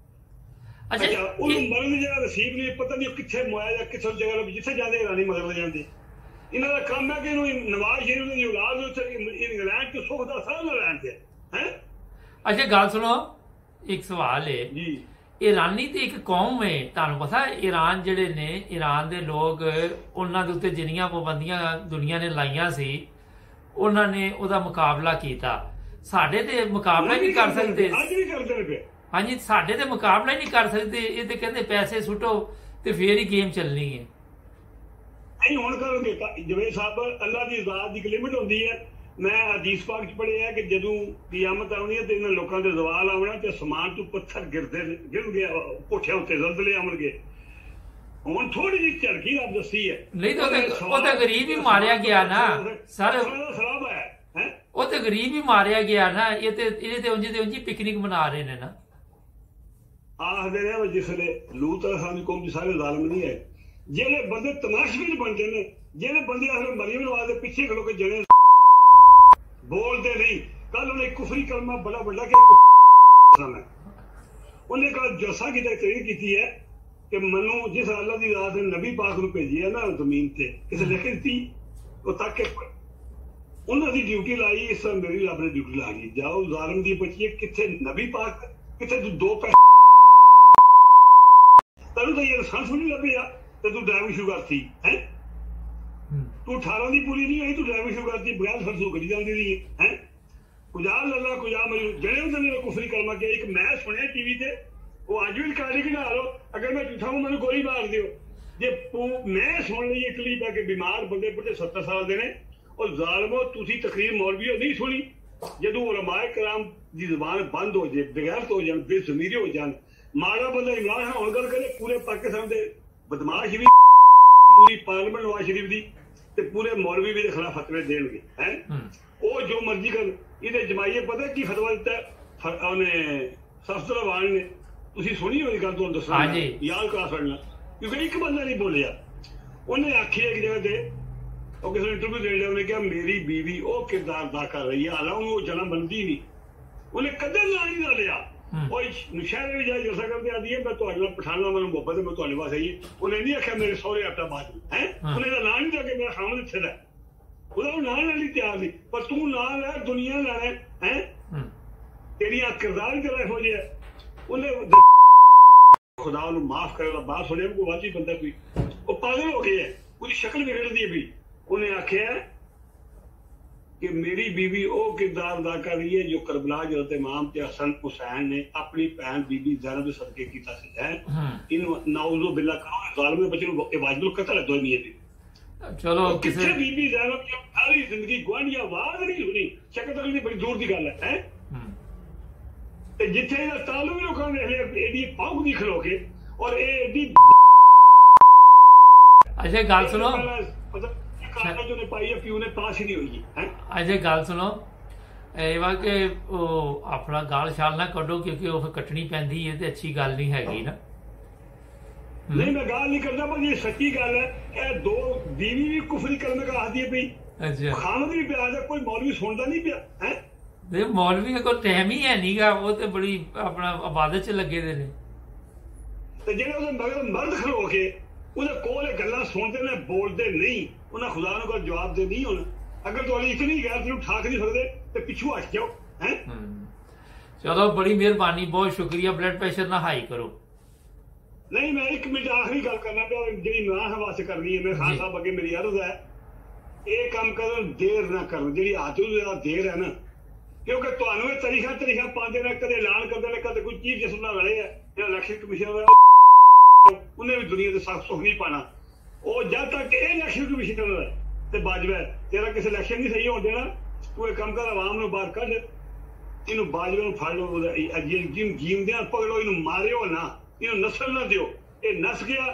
ਅੱਛਾ ਉਹਨੂੰ ਮਰਨ ਦੀ ਜਗ੍ਹਾ ਨਸੀਬ ਨਹੀਂ, ਪਤਾ ਨਹੀਂ ਕਿੱਥੇ ਮੁਆਇਆ ਜਾਂ ਕਿੱਥੇ ਜਗ੍ਹਾ ਜਿੱਥੇ ਜਾਂਦੇ ਇਰਾਨੀ ਮਗਰ ਲੈ ਜਾਂਦੇ। ਇਹਨਾਂ ਦਾ ਕੰਮ ਹੈ ਕਿ ਇਹਨੂੰ ਨਵਾਜ਼ ਸ਼ਰੀਫ ਦੀ ਔਲਾਦ ਇੰਗਲੈਂਡ ਤੋਂ ਸੁੱਖ ਦਾ ਸਾਹ ਨਾ ਲੈਣ ਤੇ ਹੈ। ਅੱਛਾ ਗੱਲ ਸੁਣੋ, ਇੱਕ ਸਵਾਲ ਹੈ ਜੀ, ਇਰਾਨੀ ਤੇ ਇੱਕ ਕੌਮ ਹੈ, ਤੁਹਾਨੂੰ ਪਤਾ ਇਰਾਨ ਜਿਹੜੇ ਨੇ, ਇਰਾਨ ਦੇ ਲੋਕ, ਉਹਨਾਂ ਦੇ ਉੱਤੇ ਜਿੰਨੀਆਂ ਪਾਬੰਦੀਆਂ ਦੁਨੀਆ ਨੇ ਲਾਈਆਂ ਸੀ, ਉਹਨਾਂ ਨੇ ਉਹਦਾ ਮੁਕਾਬਲਾ ਕੀਤਾ। ਸਾਡੇ ਤੇ ਮੁਕਾਬਲਾ ਨਹੀਂ ਕਰ ਸਕਦੇ, ਅੱਜ ਵੀ ਕਰਦੇ ਨੇ ਪਏ। ਹਾਂਜੀ ਸਾਡੇ ਤੇ ਮੁਕਾਬਲਾ ਨਹੀਂ ਕਰ ਸਕਦੇ, ਇਹ ਤੇ ਕਹਿੰਦੇ ਪੈਸੇ ਸੁੱਟੋ ਤੇ ਫੇਰ ਹੀ ਗੇਮ ਚੱਲਣੀ ਹੈ। ਨਹੀਂ ਹੁਣ ਕਰੋਗੇ ਜਵੇਦ ਸਾਹਿਬ, ਅੱਲਾ ਦੀ ਜ਼ਾਤ ਦੀ ਇੱਕ ਲਿਮਿਟ ਹੁੰਦੀ ਹੈ। ਮੈਂ ਹਦੀਸ ਪਾਕ ਚ ਪੜ੍ਹਿਆ ਕਿ ਜਦੋਂ ਕਿਆਮਤ ਆਉਣੀ ਹੈ ਤੇ ਇਹਨਾਂ ਲੋਕਾਂ ਦੇ ਜ਼ਵਾਲ ਆਉਣਾ ਤੇ ਸਮਾਨ ਤੋਂ ਪੱਥਰ ਗਿਰ ਗਿਆ, ਪੁੱਠਿਆਂ ਉੱਤੇ ਜ਼ਲਜ਼ਲੇ ਆਉਣਗੇ। ਹੁਣ ਥੋੜੀ ਜਿਹੀ ਝੜਕੀ ਰੱਬ ਦੱਸੀ ਹੈ। ਨਹੀਂ ਤਾਂ ਉਹ ਤਾਂ ਗਰੀਬ ਹੀ ਮਾਰਿਆ ਗਿਆ ਨਾ ਸਰ, ਖਰਾਬ ਹੈ ਉਹ ਤੇ ਗਰੀਬ ਹੀ ਮਾਰਿਆ ਗਿਆ ਨਾ। ਇਹਦੇ ਤੇ ਉਂਝ ਪਿਕਨਿਕ ਮਨਾ ਰਹੇ ਨੇ ਨਾ। ਆਖਦੇ ਨੇ ਜਿਸਲੇ ਲੂਤ ਅਸਾਂ ਕੌਮ ਚ ਸਾਰੇ ਜ਼ਾਲਮ ਨਹੀਂ ਹੈ, ਜਿਹੜੇ ਬੰਦੇ ਤਮਾਸ਼ਬੀਨ ਬਣਦੇ ਨੇ, ਜਿਹੜੇ ਬੰਦੇ ਆਖਰ ਮਰੀਮ ਨਵਾਜ਼ ਦੇ ਪਿੱਛੇ ਖਲੋ ਕੇ ਜਣੇ ਬੋਲਦੇ ਨਹੀਂ। ਕੱਲ ਉਹਨੇ ਕੁਫਰੀ ਕਲਮਾ ਬੜਾ ਵੱਡਾ ਕਿ ਉਹਨੇ ਕੱਲ ਜੱਸਾ ਕਿਤੇ ਤਕਰੀਰ ਕੀਤੀ ਹੈ ਕਿ ਮੈਨੂੰ ਜਿਸ ਅੱਲਾ ਦੀ ਰਾਤ ਨੇ ਨਬੀ ਪਾਕ ਨੂੰ ਭੇਜੀ ਹੈ ਨਾ ਜ਼ਮੀਨ ਤੇ, ਕਿਸੇ ਲਿਖ ਦਿੱਤੀ ਉਹ ਤੱਕ ਕੇ ਉਹਨਾਂ ਦੀ ਡਿਊਟੀ ਲਾਈ, ਇਸ ਤਰ੍ਹਾਂ ਮੇਰੀ ਰੱਬ ਨੇ ਡਿਊਟੀ ਲਾ ਗਈ। ਜਾਓ ਜ਼ਾਲਮ ਦੀ ਬੱਚੀ, ਕਿੱਥੇ ਨਬੀ ਪਾਕ, ਕਿੱਥੇ ਤੂੰ 2 ਪੈਸੇ ਤੈਨੂੰ ਤਾਂ ਯਾਰ ਸੰਸ ਨਹੀਂ ਲੱਭਿਆ ਤੇ ਤੂੰ ਡਰਾਈਵਿੰਗ ਸ਼ੁਰੂ ਕਰਤੀ ਹੈ। ਤੂੰ 18 ਦੀ ਪੂਰੀ ਨਹੀਂ ਹੋਈ, ਤੂੰ ਡਰਾਈਵਿੰਗ ਸ਼ੁਰੂ ਕਰਤੀ, ਬਗੈਰ ਸਰਸੋਂ ਕਰੀ ਜਾਂਦੀ ਰਹੀ ਹੈ। ਕੁਝਾ ਲੱਲਾ ਕੁਝਾ ਮਰੀ ਜਿਹੜੇ ਉਹਦੇ ਕੁਫਰੀ ਕਲਮਾ ਗਿਆ। ਇੱਕ ਮੈਂ ਸੁਣਿਆ ਟੀਵੀ ਤੇ, ਉਹ ਅੱਜ ਵੀ ਰਿਕਾਰਡਿੰਗ ਬਣਾ ਲਓ, ਅਗਰ ਮੈਂ ਝੂਠਾ ਹੂੰ ਮੈਨੂੰ ਗੋਲੀ ਮਾਰ ਦਿਓ। ਜੇ ਮੈਂ ਸੁਣ ਲਈ ਇਹ ਕਲੀਪ ਹੈ ਕਿ ਬਿਮਾਰ ਬੰਦੇ ਬੁੱਢੇ 70 ਸਾਲ ਦੇ ਨੇ, ਉਹ ਜ਼ਾਲਮੋ ਤੁਸੀਂ ਤਕਰੀਰ ਮੌਲਵੀਓ ਨਹੀਂ ਸੁਣੀ। ਜਦੋਂ ਉਲਮਾਏ ਕਰਾਮ ਦੀ ਜ਼ਬਾਨ ਬੰਦ ਹੋ ਜਾਏ, ਬਗੈਰਤ ਹੋ ਜਾਣ, ਬੇਜ਼ਮੀਰੇ ਹੋ ਜਾਣ, ਮਾੜਾ ਬੰਦਾ ਇਮਰਾਨ ਖਾਨ ਹੁਣ ਗੱਲ ਕਰੇ ਪੂਰੇ ਪਾਕਿਸਤਾਨ ਦੇ ਬਦਮਾਸ਼ ਵੀ ਪੂਰੀ ਪਾਰਲੀਮੈਂਟ ਨਵਾਜ਼ ਸ਼ਰੀਫ ਦੀ ਤੇ ਪੂਰੇ ਮੌਲਵੀ ਵੀ ਦੇ ਖਿਲਾਫ ਫਤਵੇ ਦੇਣਗੇ ਹੈ ਉਹ ਜੋ ਮਰਜ਼ੀ ਕਰਨ। ਇਹਦੇ ਜਮਾਈਏ ਪਤਾ ਕੀ ਫਤਵਾ ਦਿੱਤਾ ਉਹਨੇ ਸਫਦਰਵਾਨ ਨੇ, ਤੁਸੀਂ ਸੁਣੀ ਹੋਈ ਗੱਲ, ਤੁਹਾਨੂੰ ਦੱਸਣਾ ਯਾਦ ਕਰਾ ਸਕਣਾ, ਕਿਉਂਕਿ ਇੱਕ ਬੰਦਾ ਨਹੀਂ ਬੋਲਿਆ। ਉਹਨੇ ਆਖੀ ਇੱਕ ਜਗ੍ਹਾ ਤੇ ਉਹ ਕਿਸੇ ਨੂੰ ਇੰਟਰਵਿਊ ਦੇ ਰਿਹਾ, ਉਹਨੇ ਕਿਹਾ ਮੇਰੀ ਬੀਵੀ ਉਹ ਕਿਰਦਾਰ ਅਦਾ ਕਰ ਰਹੀ ਹੈ, ਹਾਲਾਂਕਿ ਉਹ ਜਨਮ ਬੰਦੀ ਨਹੀਂ। ਉਹਨੇ ਕਦੇ ਨਾਂ ਨਹੀਂ ਦਾ ਲਿਆ। ਉਹ ਨੁਸ਼ਹਿਰੇ ਵੀ ਜਾਈ ਜਲਸਾ ਕਰਦੇ ਆਦੀ ਹੈ ਮੈਂ ਤੁਹਾਡੇ ਨਾਲ ਪਠਾਨਾ ਮੈਨੂੰ ਮੁਹੱਬਤ ਹੈ ਮੈਂ ਤੁਹਾਡੇ ਪਾਸ ਆਈਏ। ਉਹਨੇ ਨਹੀਂ ਆਖਿਆ ਮੇਰੇ ਸਹੁਰੇ ਆਟਾ ਬਾਜੂ ਹੈ, ਉਹਨੇ ਦਾ ਨਾਂ ਨਹੀਂ ਲਿਆ ਕਿ ਮੇਰਾ ਸਾਹਮਣੇ ਇੱਥੇ ਦਾ, ਉਹਦਾ ਨਾਂ ਲੈਣ ਲਈ ਤਿਆਰ ਨਹੀਂ। ਪਰ ਤੂੰ ਨਾਂ ਲੈ ਦੁਨੀਆ ਲੈਣਾ ਹੈ, ਤੇਰੀਆਂ ਕਿਰਦਾਰ ਹੀ ਤੇਰਾ ਇਹੋ ਜਿਹਾ। ਉਹਨੇ ਖੁਦਾ ਨੂੰ ਮਾਫ ਕਰੇ, ਬਾਤ ਸੁਣਿਆ ਕੋਈ ਵਾਜੀ ਬੰਦਾ ਕੋਈ ਉਹ ਪਾਗਲ ਹੋ ਗਿਆ, ਉਹਦੀ ਸ਼ਕਲ ਵਿਗੜਦੀ ਹੈ ਵੀ। ਉਹਨੇ ਆਖਿਆ کہ میری بیوی او کردار ادا کر رہی ہے جو کربلا حضرت امام تے حسن حسین نے اپنی بہن بی بی زینب دے صدقے کیتا سی ہے۔ ان نعوذ باللہ کرو ظالم بچے نوں واجب القتل ہے دنیا دی۔ چلو کسے بی بی زینب کی ساری زندگی گوانڈیاں آواز نہیں سنی، شکل تک نہیں، بڑی دور دی گل ہے تے جتھے دا تعلق ہی لوکاں نے ایڈی پاؤ دی کھلو کے اور اے ایڈی اچھا گل سنو اجے گل سنو ایوا کہ اپنا گال شال نہ کڈو کیونکہ وہ کٹنی پیندی ہے تے اچھی گل نہیں ہے نا۔ نہیں میں گال نہیں کرتا پر یہ سچی گل ہے، اے دو بیوی بھی کفری کلمے کا آدھی ہے پئی، اچھا خامد بھی پیا ہے، کوئی مولوی سنتا نہیں پیا ہے۔ مولوی کا کوئی ٹائم ہی ہے نہیں گا، وہ تے بڑی اپنا عبادت چ لگے دے نے تے جڑے اس مگر مرد کھلو کے انہیں کول گلاں سنتے نے بولتے نہیں، انہیں خدا نے کوئی جواب دے نہیں ہونا۔ اگر تو اتنی غیر تھی ٹھاک نہیں سکتے تو پیچھو ہٹ جاؤ۔ چلو بڑی مہربانی، بہت شکریہ، بلڈ پریشر نہ ہائی کرو۔ نہیں میں ایک منٹ آخری گل کرنا پیا جی عمران خان واسطے کرنی ہے، میرے خان صاحب اگے میری عرض ہے یہ کام کرو دیر نہ کرو، جی آج دیر ہے نا، کیونکہ تمہیں یہ طریقہ پاندے نے، کدے اعلان کرتے ہیں، کدے کوئی چیف جسٹس نہ لڑے ہے، الیکشن کمیشن انہیں بھی دنیا سے سخت سکھ نہیں پانا۔ وہ جب تک یہ الیکشن کمیشنر ہے تو باجوہ ہے، تیرا کسی الیکشن نہیں صحیح ہو دینا، تو یہ کام کر عوام نو باہر کڈ، انہوں باجوہ نو پھڑ لو، جن جیندیاں پکڑو، انہوں ماریو نہ، انہوں نسل نہ دیو، یہ نس گیا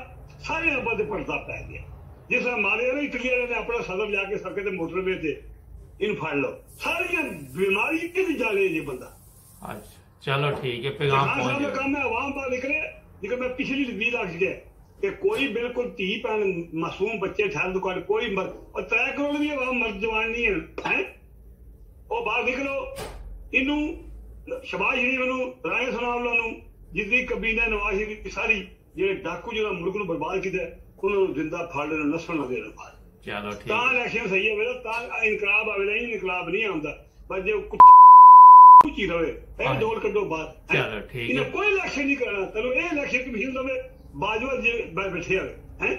سارے ابا تے پردہ پی گیا۔ جس طرح مارے نا اٹلی والے نے اپنا صدر لیا کے سڑکے تے موٹر وے تے، انہوں پھڑ لو، ساری بیماری کتنی جا لے جی بندہ۔ چلو ٹھیک ہے، پیغام پہنچ گیا۔ کام ہے عوام باہر نکلے، لیکن میں پچھلی 20 لاکھ گیا کہ کوئی بالکل تھی پہن معصوم بچے ٹھہر دکان کوئی مرد، اور 3 کروڑ بھی عوام مرد جوان نہیں ہے، وہ باہر نکلو، انہوں شباز شریف نو رائے سنا نو جتنی کابینہ نواز شریف کی ساری جہاں ڈاکو جہاں ملک نو برباد کیتا ہے انہوں زندہ پھاڑ لینا، نسل نہ دینا باہر۔ چلو ٹھیک تا الیکشن صحیح ہے، تا انقلاب آئے نہیں، انقلاب نہیں آتا، بس جو چی رہے ڈول کڈو باہر۔ چلو ٹھیک ہے، کوئی الیکشن نہیں کرنا، چلو یہ الیکشن کمیشن دے باجوہ جی بیٹھے ہوئے۔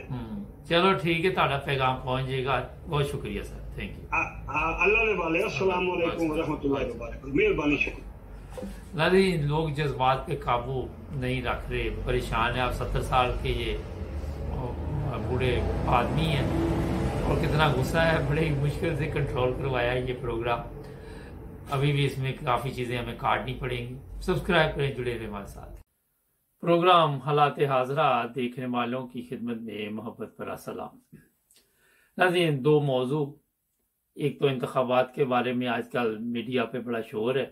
چلو ٹھیک ہے، تہاڈا پیغام پہنچ جائے گا، بہت شکریہ سر، تھینک یو۔ اللہ نے والے السلام علیکم ورحمۃ اللہ وبرکاتہ، مہربانی، شکریہ۔ نہیں لوگ جذبات پہ قابو نہیں رکھ رہے، پریشان ہیں۔ آپ 70 سال کے یہ بوڑھے آدمی ہیں اور کتنا غصہ ہے، بڑے مشکل سے کنٹرول کروایا ہے یہ پروگرام۔ ابھی بھی اس میں کافی چیزیں ہمیں کاٹنی پڑیں گی۔ سبسکرائب کریں، جڑے رہے ہمارے ساتھ۔ پروگرام حالات حاضرہ دیکھنے والوں کی خدمت میں محبت بھرا سلام۔ ناظرین، 2 موضوع، ایک تو انتخابات کے بارے میں آج کل میڈیا پہ بڑا شور ہے،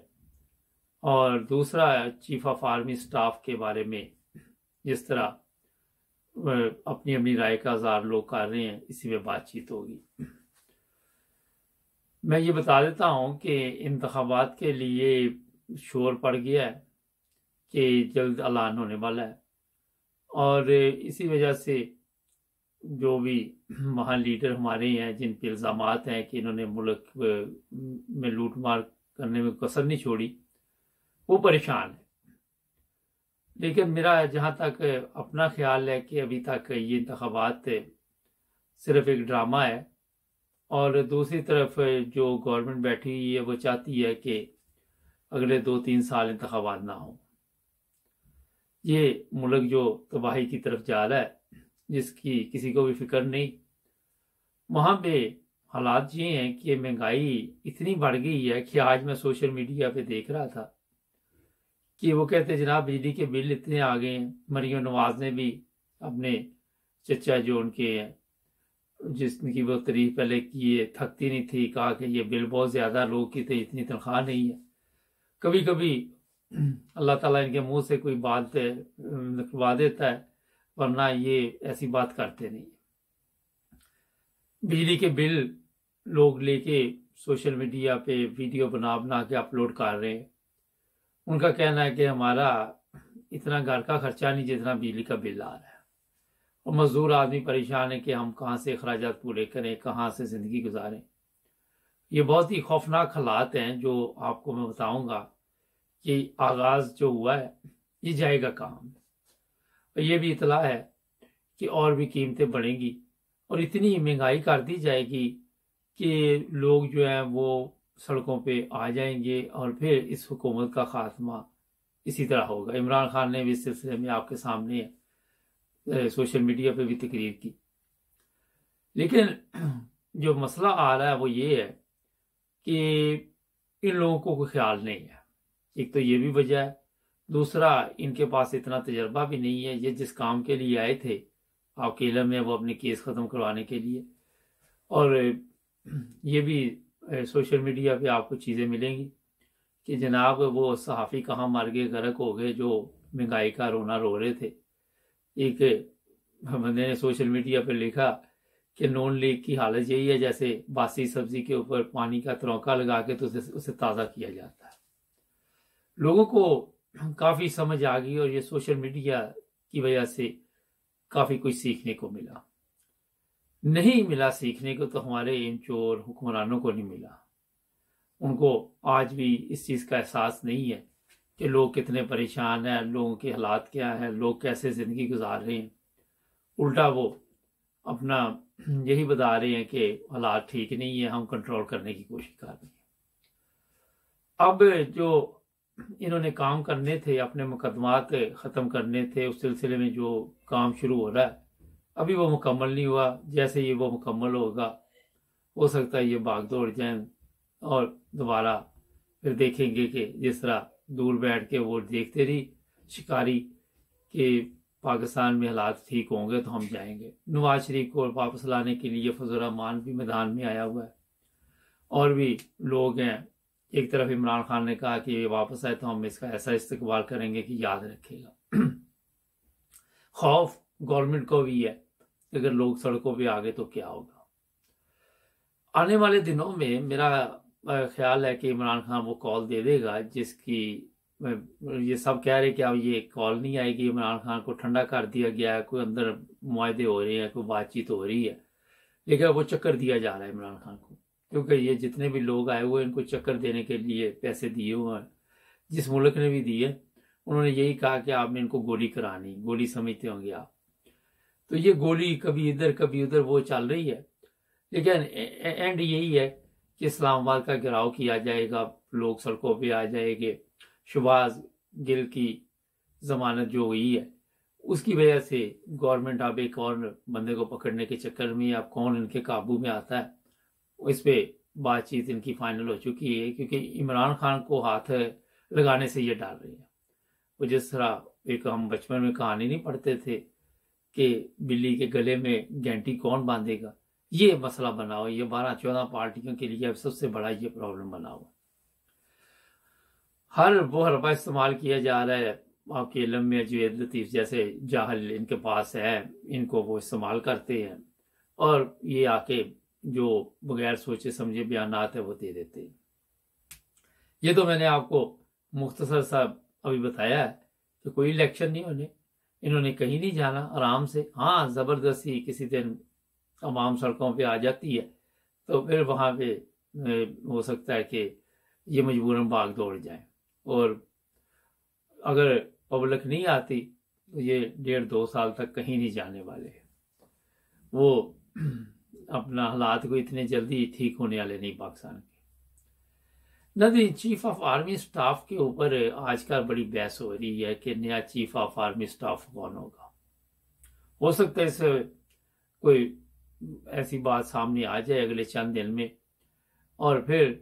اور دوسرا چیف آف آرمی سٹاف کے بارے میں جس طرح اپنی اپنی رائے کا اظہار لوگ کر رہے ہیں، اسی میں بات چیت ہوگی۔ میں یہ بتا دیتا ہوں کہ انتخابات کے لیے شور پڑ گیا ہے کہ جلد اعلان ہونے والا ہے، اور اسی وجہ سے جو بھی وہاں لیڈر ہمارے ہیں جن پہ الزامات ہیں کہ انہوں نے ملک میں لوٹ مار کرنے میں کسر نہیں چھوڑی، وہ پریشان ہے۔ لیکن میرا جہاں تک اپنا خیال ہے کہ ابھی تک یہ انتخابات صرف ایک ڈرامہ ہے، اور دوسری طرف جو گورنمنٹ بیٹھی ہوئی ہے وہ چاہتی ہے کہ اگلے 2-3 سال انتخابات نہ ہوں۔ یہ ملک جو تباہی کی طرف جا رہا ہے، جس کی کسی کو بھی فکر نہیں، وہاں پہ حالات یہ ہیں کہ مہنگائی اتنی بڑھ گئی ہے کہ آج میں سوشل میڈیا پہ دیکھ رہا تھا کہ وہ کہتے جناب بجلی کے بل اتنے آ گئے ہیں. مریم نواز نے بھی اپنے چچا جو ان کے ہیں جس کی وہ تعریف پہلے کی ہے تھکتی نہیں تھی, کہا کہ یہ بل بہت زیادہ, لوگ کی تو اتنی تنخواہ نہیں ہے. کبھی کبھی اللہ تعالیٰ ان کے منہ سے کوئی بات نکلوا دیتا ہے, ورنہ یہ ایسی بات کرتے نہیں. بجلی کے بل لوگ لے کے سوشل میڈیا پہ ویڈیو بنا کے اپلوڈ کر رہے ہیں. ان کا کہنا ہے کہ ہمارا اتنا گھر کا خرچہ نہیں جتنا بجلی کا بل آ رہا ہے, اور مزدور آدمی پریشان ہے کہ ہم کہاں سے اخراجات پورے کریں, کہاں سے زندگی گزاریں. یہ بہت ہی خوفناک حالات ہیں جو آپ کو میں بتاؤں گا کہ آغاز جو ہوا ہے یہ جائے گا کہاں. اور یہ بھی اطلاع ہے کہ اور بھی قیمتیں بڑھیں گی اور اتنی مہنگائی کر دی جائے گی کہ لوگ جو ہیں وہ سڑکوں پہ آ جائیں گے, اور پھر اس حکومت کا خاتمہ اسی طرح ہوگا. عمران خان نے بھی اس سلسلے میں آپ کے سامنے سوشل میڈیا پہ بھی تقریر کی. لیکن جو مسئلہ آ رہا ہے وہ یہ ہے کہ ان لوگوں کو کوئی خیال نہیں ہے. ایک تو یہ بھی وجہ ہے, دوسرا ان کے پاس اتنا تجربہ بھی نہیں ہے. یہ جس کام کے لیے آئے تھے آپ کے علم میں وہ اپنے کیس ختم کروانے کے لیے, اور یہ بھی سوشل میڈیا پہ آپ کو چیزیں ملیں گی کہ جناب وہ صحافی کہاں مر گئے, غرق ہو گئے, جو مہنگائی کا رونا رو رہے تھے. ایک بندے نے سوشل میڈیا پہ لکھا کہ نون لیگ کی حالت یہی ہے جیسے باسی سبزی کے اوپر پانی کا تروکا لگا کے تو اسے تازہ کیا جاتا ہے. لوگوں کو کافی سمجھ آ گئی اور یہ سوشل میڈیا کی وجہ سے کافی کچھ سیکھنے کو ملا. نہیں ملا سیکھنے کو تو ہمارے ان چور حکمرانوں کو نہیں ملا. ان کو آج بھی اس چیز کا احساس نہیں ہے کہ لوگ کتنے پریشان ہیں, لوگوں کے حالات کیا ہیں, لوگ کیسے زندگی گزار رہے ہیں. الٹا وہ اپنا یہی بتا رہے ہیں کہ حالات ٹھیک نہیں ہے, ہم کنٹرول کرنے کی کوشش کر رہے ہیں. اب جو انہوں نے کام کرنے تھے, اپنے مقدمات ختم کرنے تھے, اس سلسلے میں جو کام شروع ہو رہا ہے ابھی وہ مکمل نہیں ہوا. جیسے ہی وہ مکمل ہوگا ہو سکتا ہے یہ بھاگ دوڑ جائیں اور دوبارہ پھر دیکھیں گے کہ جس طرح دور بیٹھ کے وہ دیکھتے رہی شکاری کہ پاکستان میں حالات ٹھیک ہوں گے تو ہم جائیں گے. نواز شریف کو واپس لانے کے لیے فضل الرحمان بھی میدان میں آیا ہوا ہے, اور بھی لوگ ہیں. ایک طرف عمران خان نے کہا کہ یہ واپس آئے تو ہم اس کا ایسا استقبال کریں گے کہ یاد رکھے گا. خوف گورنمنٹ کو بھی ہے اگر لوگ سڑکوں پہ آ گئے تو کیا ہوگا. آنے والے دنوں میں میرا خیال ہے کہ عمران خان وہ کال دے دے گا جس کی یہ سب کہہ رہے کہ اب یہ کال نہیں آئے گی, عمران خان کو ٹھنڈا کر دیا گیا ہے, کوئی اندر معاہدے ہو رہے ہیں, کوئی بات چیت ہو رہی ہے, لیکن وہ چکر دیا جا رہا ہے عمران خان کو, کیونکہ یہ جتنے بھی لوگ آئے ہوئے ان کو چکر دینے کے لیے پیسے دیے ہوئے ہیں. جس ملک نے بھی دیے انہوں نے یہی کہا کہ آپ نے ان کو گولی کرانی, گولی سمجھتے ہوں گے آپ, تو یہ گولی کبھی ادھر کبھی ادھر وہ چل رہی ہے. لیکن اینڈ یہی ہے کہ اسلام آباد کا گھیراؤ کیا جائے گا, لوگ سڑکوں پہ آ جائیں گے. شہباز گل کی ضمانت جو ہوئی ہے اس کی وجہ سے گورنمنٹ اب ایک اور بندے کو پکڑنے کے چکر میں, اب کون ان کے قابو میں آتا ہے اس پہ بات چیت ان کی فائنل ہو چکی ہے, کیونکہ عمران خان کو ہاتھ لگانے سے یہ ڈال رہی ہے. وہ جس طرح ایک ہم بچپن میں کہانی نہیں پڑھتے تھے کہ بلی کے گلے میں گھنٹی کون باندھے گا, یہ مسئلہ بنا ہوا, یہ 12-14 پارٹیوں کے لیے اب سب سے بڑا یہ پرابلم بنا ہوا. ہر وہ حربہ استعمال کیا جا رہا ہے. آپ کے علم میں جوید لطیف جیسے جاہل ان کے پاس ہے, ان کو وہ استعمال کرتے ہیں اور یہ آ کے جو بغیر سوچے سمجھے بیانات ہے وہ دے دیتے ہیں. یہ تو میں نے آپ کو مختصر سا ابھی بتایا ہے کہ کوئی الیکشن نہیں ہونے, انہوں نے کہیں نہیں جانا, آرام سے. ہاں زبردستی کسی دن عوام سڑکوں پہ آ جاتی ہے تو پھر وہاں پہ ہو سکتا ہے کہ یہ مجبوراً بھاگ دوڑ جائیں, اور اگر پبلک نہیں آتی تو یہ 1.5-2 سال تک کہیں نہیں جانے والے. وہ اپنا حالات کو اتنے جلدی ٹھیک ہونے والے نہیں پاکستان کے. ندی چیف آف آرمی سٹاف کے اوپر آج کل بڑی بحث ہو رہی ہے کہ نیا چیف آف آرمی سٹاف کون ہوگا. ہو سکتا ہے اس سے کوئی ایسی بات سامنے آ جائے اگلے چند دن میں, اور پھر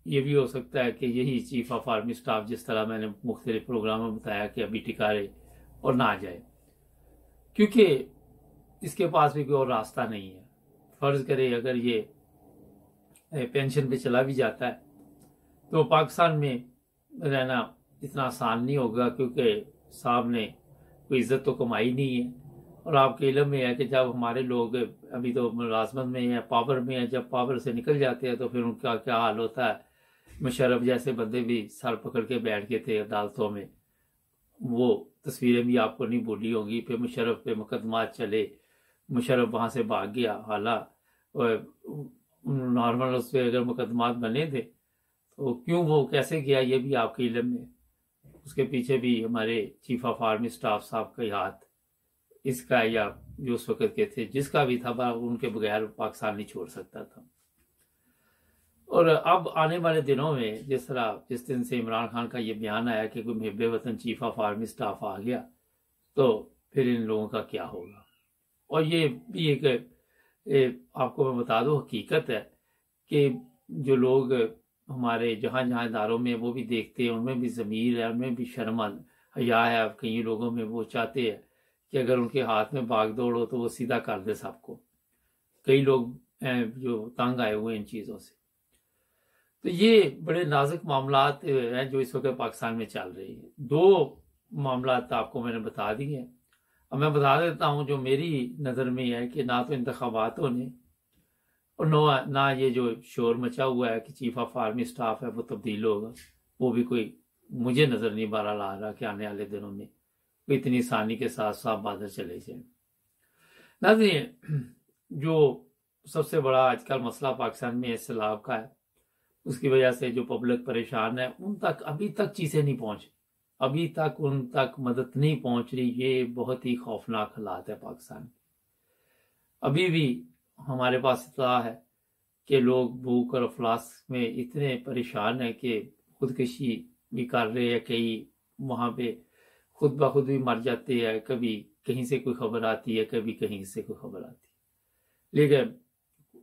یہ بھی ہو سکتا ہے کہ یہی چیف آف آرمی اسٹاف، جس طرح میں نے مختلف پروگراموں میں بتایا، کہ ابھی ٹکا رہے اور نہ جائے، کیونکہ اس کے پاس بھی کوئی اور راستہ نہیں ہے۔ فرض کرے اگر یہ پینشن پہ چلا بھی جاتا ہے تو پاکستان میں رہنا اتنا آسان نہیں ہوگا، کیونکہ صاحب نے کوئی عزت تو کمائی نہیں ہے۔ اور آپ کے علم میں ہے کہ جب ہمارے لوگ ابھی تو ملازمت میں ہیں، پاور میں ہیں، جب پاور سے نکل جاتے ہیں تو پھر ان کا کیا حال ہوتا ہے۔ مشرف جیسے بندے بھی سر پکڑ کے بیٹھ گئے تھے عدالتوں میں، وہ تصویریں بھی آپ کو نہیں بھولی ہوں گی۔ پھر مشرف پہ مقدمات چلے، مشرف وہاں سے بھاگ گیا، حالانکہ نارمل اس پہ اگر مقدمات بنے تھے تو کیوں وہ کیسے گیا یہ بھی آپ کے علم میں۔ اس کے پیچھے بھی ہمارے چیف آف آرمی اسٹاف صاحب کا ہاتھ، اس کا یا جو اس وقت کے تھے، جس کا بھی تھا، ان کے بغیر پاکستان نہیں چھوڑ سکتا تھا۔ اور اب آنے والے دنوں میں جس دن سے عمران خان کا یہ بیان آیا کہ کوئی محب وطن چیف آف آرمی اسٹاف آ گیا، تو پھر ان لوگوں کا کیا ہوگا۔ اور یہ بھی ایک آپ کو میں بتا دوں حقیقت ہے کہ جو لوگ ہمارے جہاں جہاں اداروں میں وہ بھی دیکھتے ہیں، ان میں بھی ضمیر ہے، ان میں بھی شرم حیا ہے۔ اب کئی لوگوں میں وہ چاہتے ہیں کہ اگر ان کے ہاتھ میں باغ دوڑ ہو تو وہ سیدھا کر دے سب کو۔ کئی لوگ ہیں جو تنگ آئے ہوئے ان چیزوں سے۔ تو یہ بڑے نازک معاملات ہیں جو اس وقت پاکستان میں چل رہی ہیں۔ دو معاملات آپ کو میں نے بتا دیے ہیں۔ اب میں بتا دیتا ہوں جو میری نظر میں ہے کہ نہ تو انتخابات ہونے، اور نہ یہ جو شور مچا ہوا ہے کہ چیف آف آرمی اسٹاف ہے وہ تبدیل ہوگا، وہ بھی کوئی مجھے نظر نہیں بہرحال آ رہا کہ آنے والے دنوں میں کوئی اتنی آسانی کے ساتھ صاف بادل چلے جائیں۔ ناظرین، جو سب سے بڑا آج کل مسئلہ پاکستان میں سیلاب کا ہے، اس کی وجہ سے جو پبلک پریشان ہے، ان تک ابھی تک چیزیں نہیں پہنچ، ابھی تک ان تک مدد نہیں پہنچ رہی۔ یہ بہت ہی خوفناک حالات ہے پاکستان۔ ابھی بھی ہمارے پاس اطلاع ہے کہ لوگ بھوک اور افلاس میں اتنے پریشان ہیں کہ خودکشی بھی کر رہے ہیں، کئی وہاں پہ خود بخود بھی مر جاتے ہیں، کبھی کہیں سے کوئی خبر آتی ہے، کبھی کہیں سے کوئی خبر آتی ہے، لیکن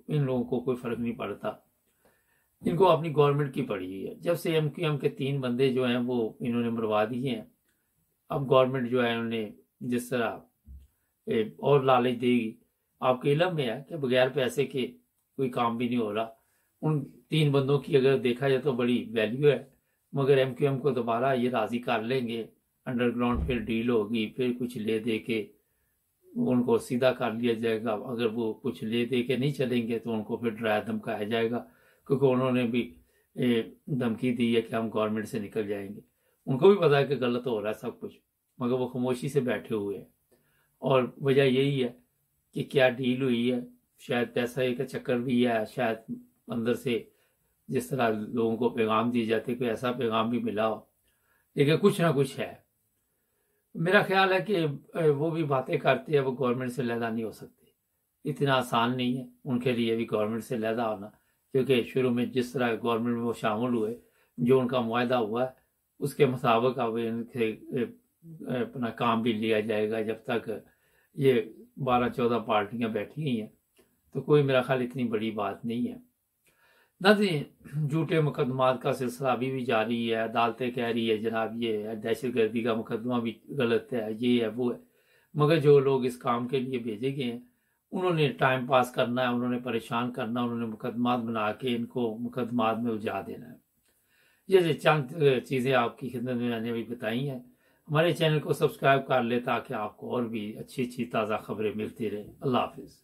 ان لوگوں کو کوئی فرق نہیں پڑتا۔ ان کو اپنی گورنمنٹ کی پڑی ہوئی ہے۔ جب سے ایم کیو ایم کے 3 بندے جو ہیں وہ انہوں نے مروا دیے ہیں، اب گورنمنٹ جو ہے انہوں نے جس طرح اور لالچ دے گی۔ آپ کے علم میں ہے کہ بغیر پیسے کے کوئی کام بھی نہیں ہو رہا۔ ان 3 بندوں کی اگر دیکھا جائے تو بڑی ویلیو ہے، مگر ایم کیو ایم کو دوبارہ یہ راضی کر لیں گے، انڈر گراؤنڈ پھر ڈیل ہوگی، پھر کچھ لے دے کے ان کو سیدھا کر لیا جائے گا۔ اگر وہ کچھ لے دے کے نہیں چلیں گے تو ان کو پھر ڈرایا دھمکایا جائے گا، کیونکہ انہوں نے بھی دھمکی دی ہے کہ ہم گورنمنٹ سے نکل جائیں گے۔ ان کو بھی پتا ہے کہ غلط ہو رہا ہے سب کچھ، مگر وہ خاموشی سے بیٹھے ہوئے ہیں۔ اور وجہ یہی ہے کہ کیا ڈیل ہوئی ہے، شاید پیسہ کا چکر بھی ہے، شاید اندر سے جس طرح لوگوں کو پیغام دیے جاتے کوئی ایسا پیغام بھی ملا ہو، لیکن کچھ نہ کچھ ہے۔ میرا خیال ہے کہ وہ بھی باتیں کرتے ہیں، وہ گورنمنٹ سے علیحدہ نہیں ہو سکتے، اتنا آسان نہیں ہے ان کے لیے بھی گورنمنٹ سے علیحدہ ہونا، کیونکہ شروع میں جس طرح گورنمنٹ میں وہ شامل ہوئے، جو ان کا معاہدہ ہوا ہے اس کے مطابق اب ان سے اپنا کام بھی لیا جائے گا۔ جب تک یہ 12-14 پارٹیاں بیٹھی ہوئی ہیں تو کوئی میرا خیال اتنی بڑی بات نہیں ہے۔ ناظرین، جھوٹے مقدمات کا سلسلہ ابھی بھی جاری ہے۔ عدالتیں کہہ رہی ہے جناب یہ ہے، دہشت گردی کا مقدمہ بھی غلط ہے، یہ ہے وہ ہے، مگر جو لوگ اس کام کے لیے بھیجے گئے ہیں انہوں نے ٹائم پاس کرنا ہے، انہوں نے پریشان کرنا، انہوں نے مقدمات بنا کے ان کو مقدمات میں الجھا دینا ہے۔ یہ چند چیزیں آپ کی خدمت میں میں نے ابھی بتائی ہیں۔ ہمارے چینل کو سبسکرائب کر لیں تاکہ آپ کو اور بھی اچھی اچھی تازہ خبریں ملتی رہیں۔ اللہ حافظ۔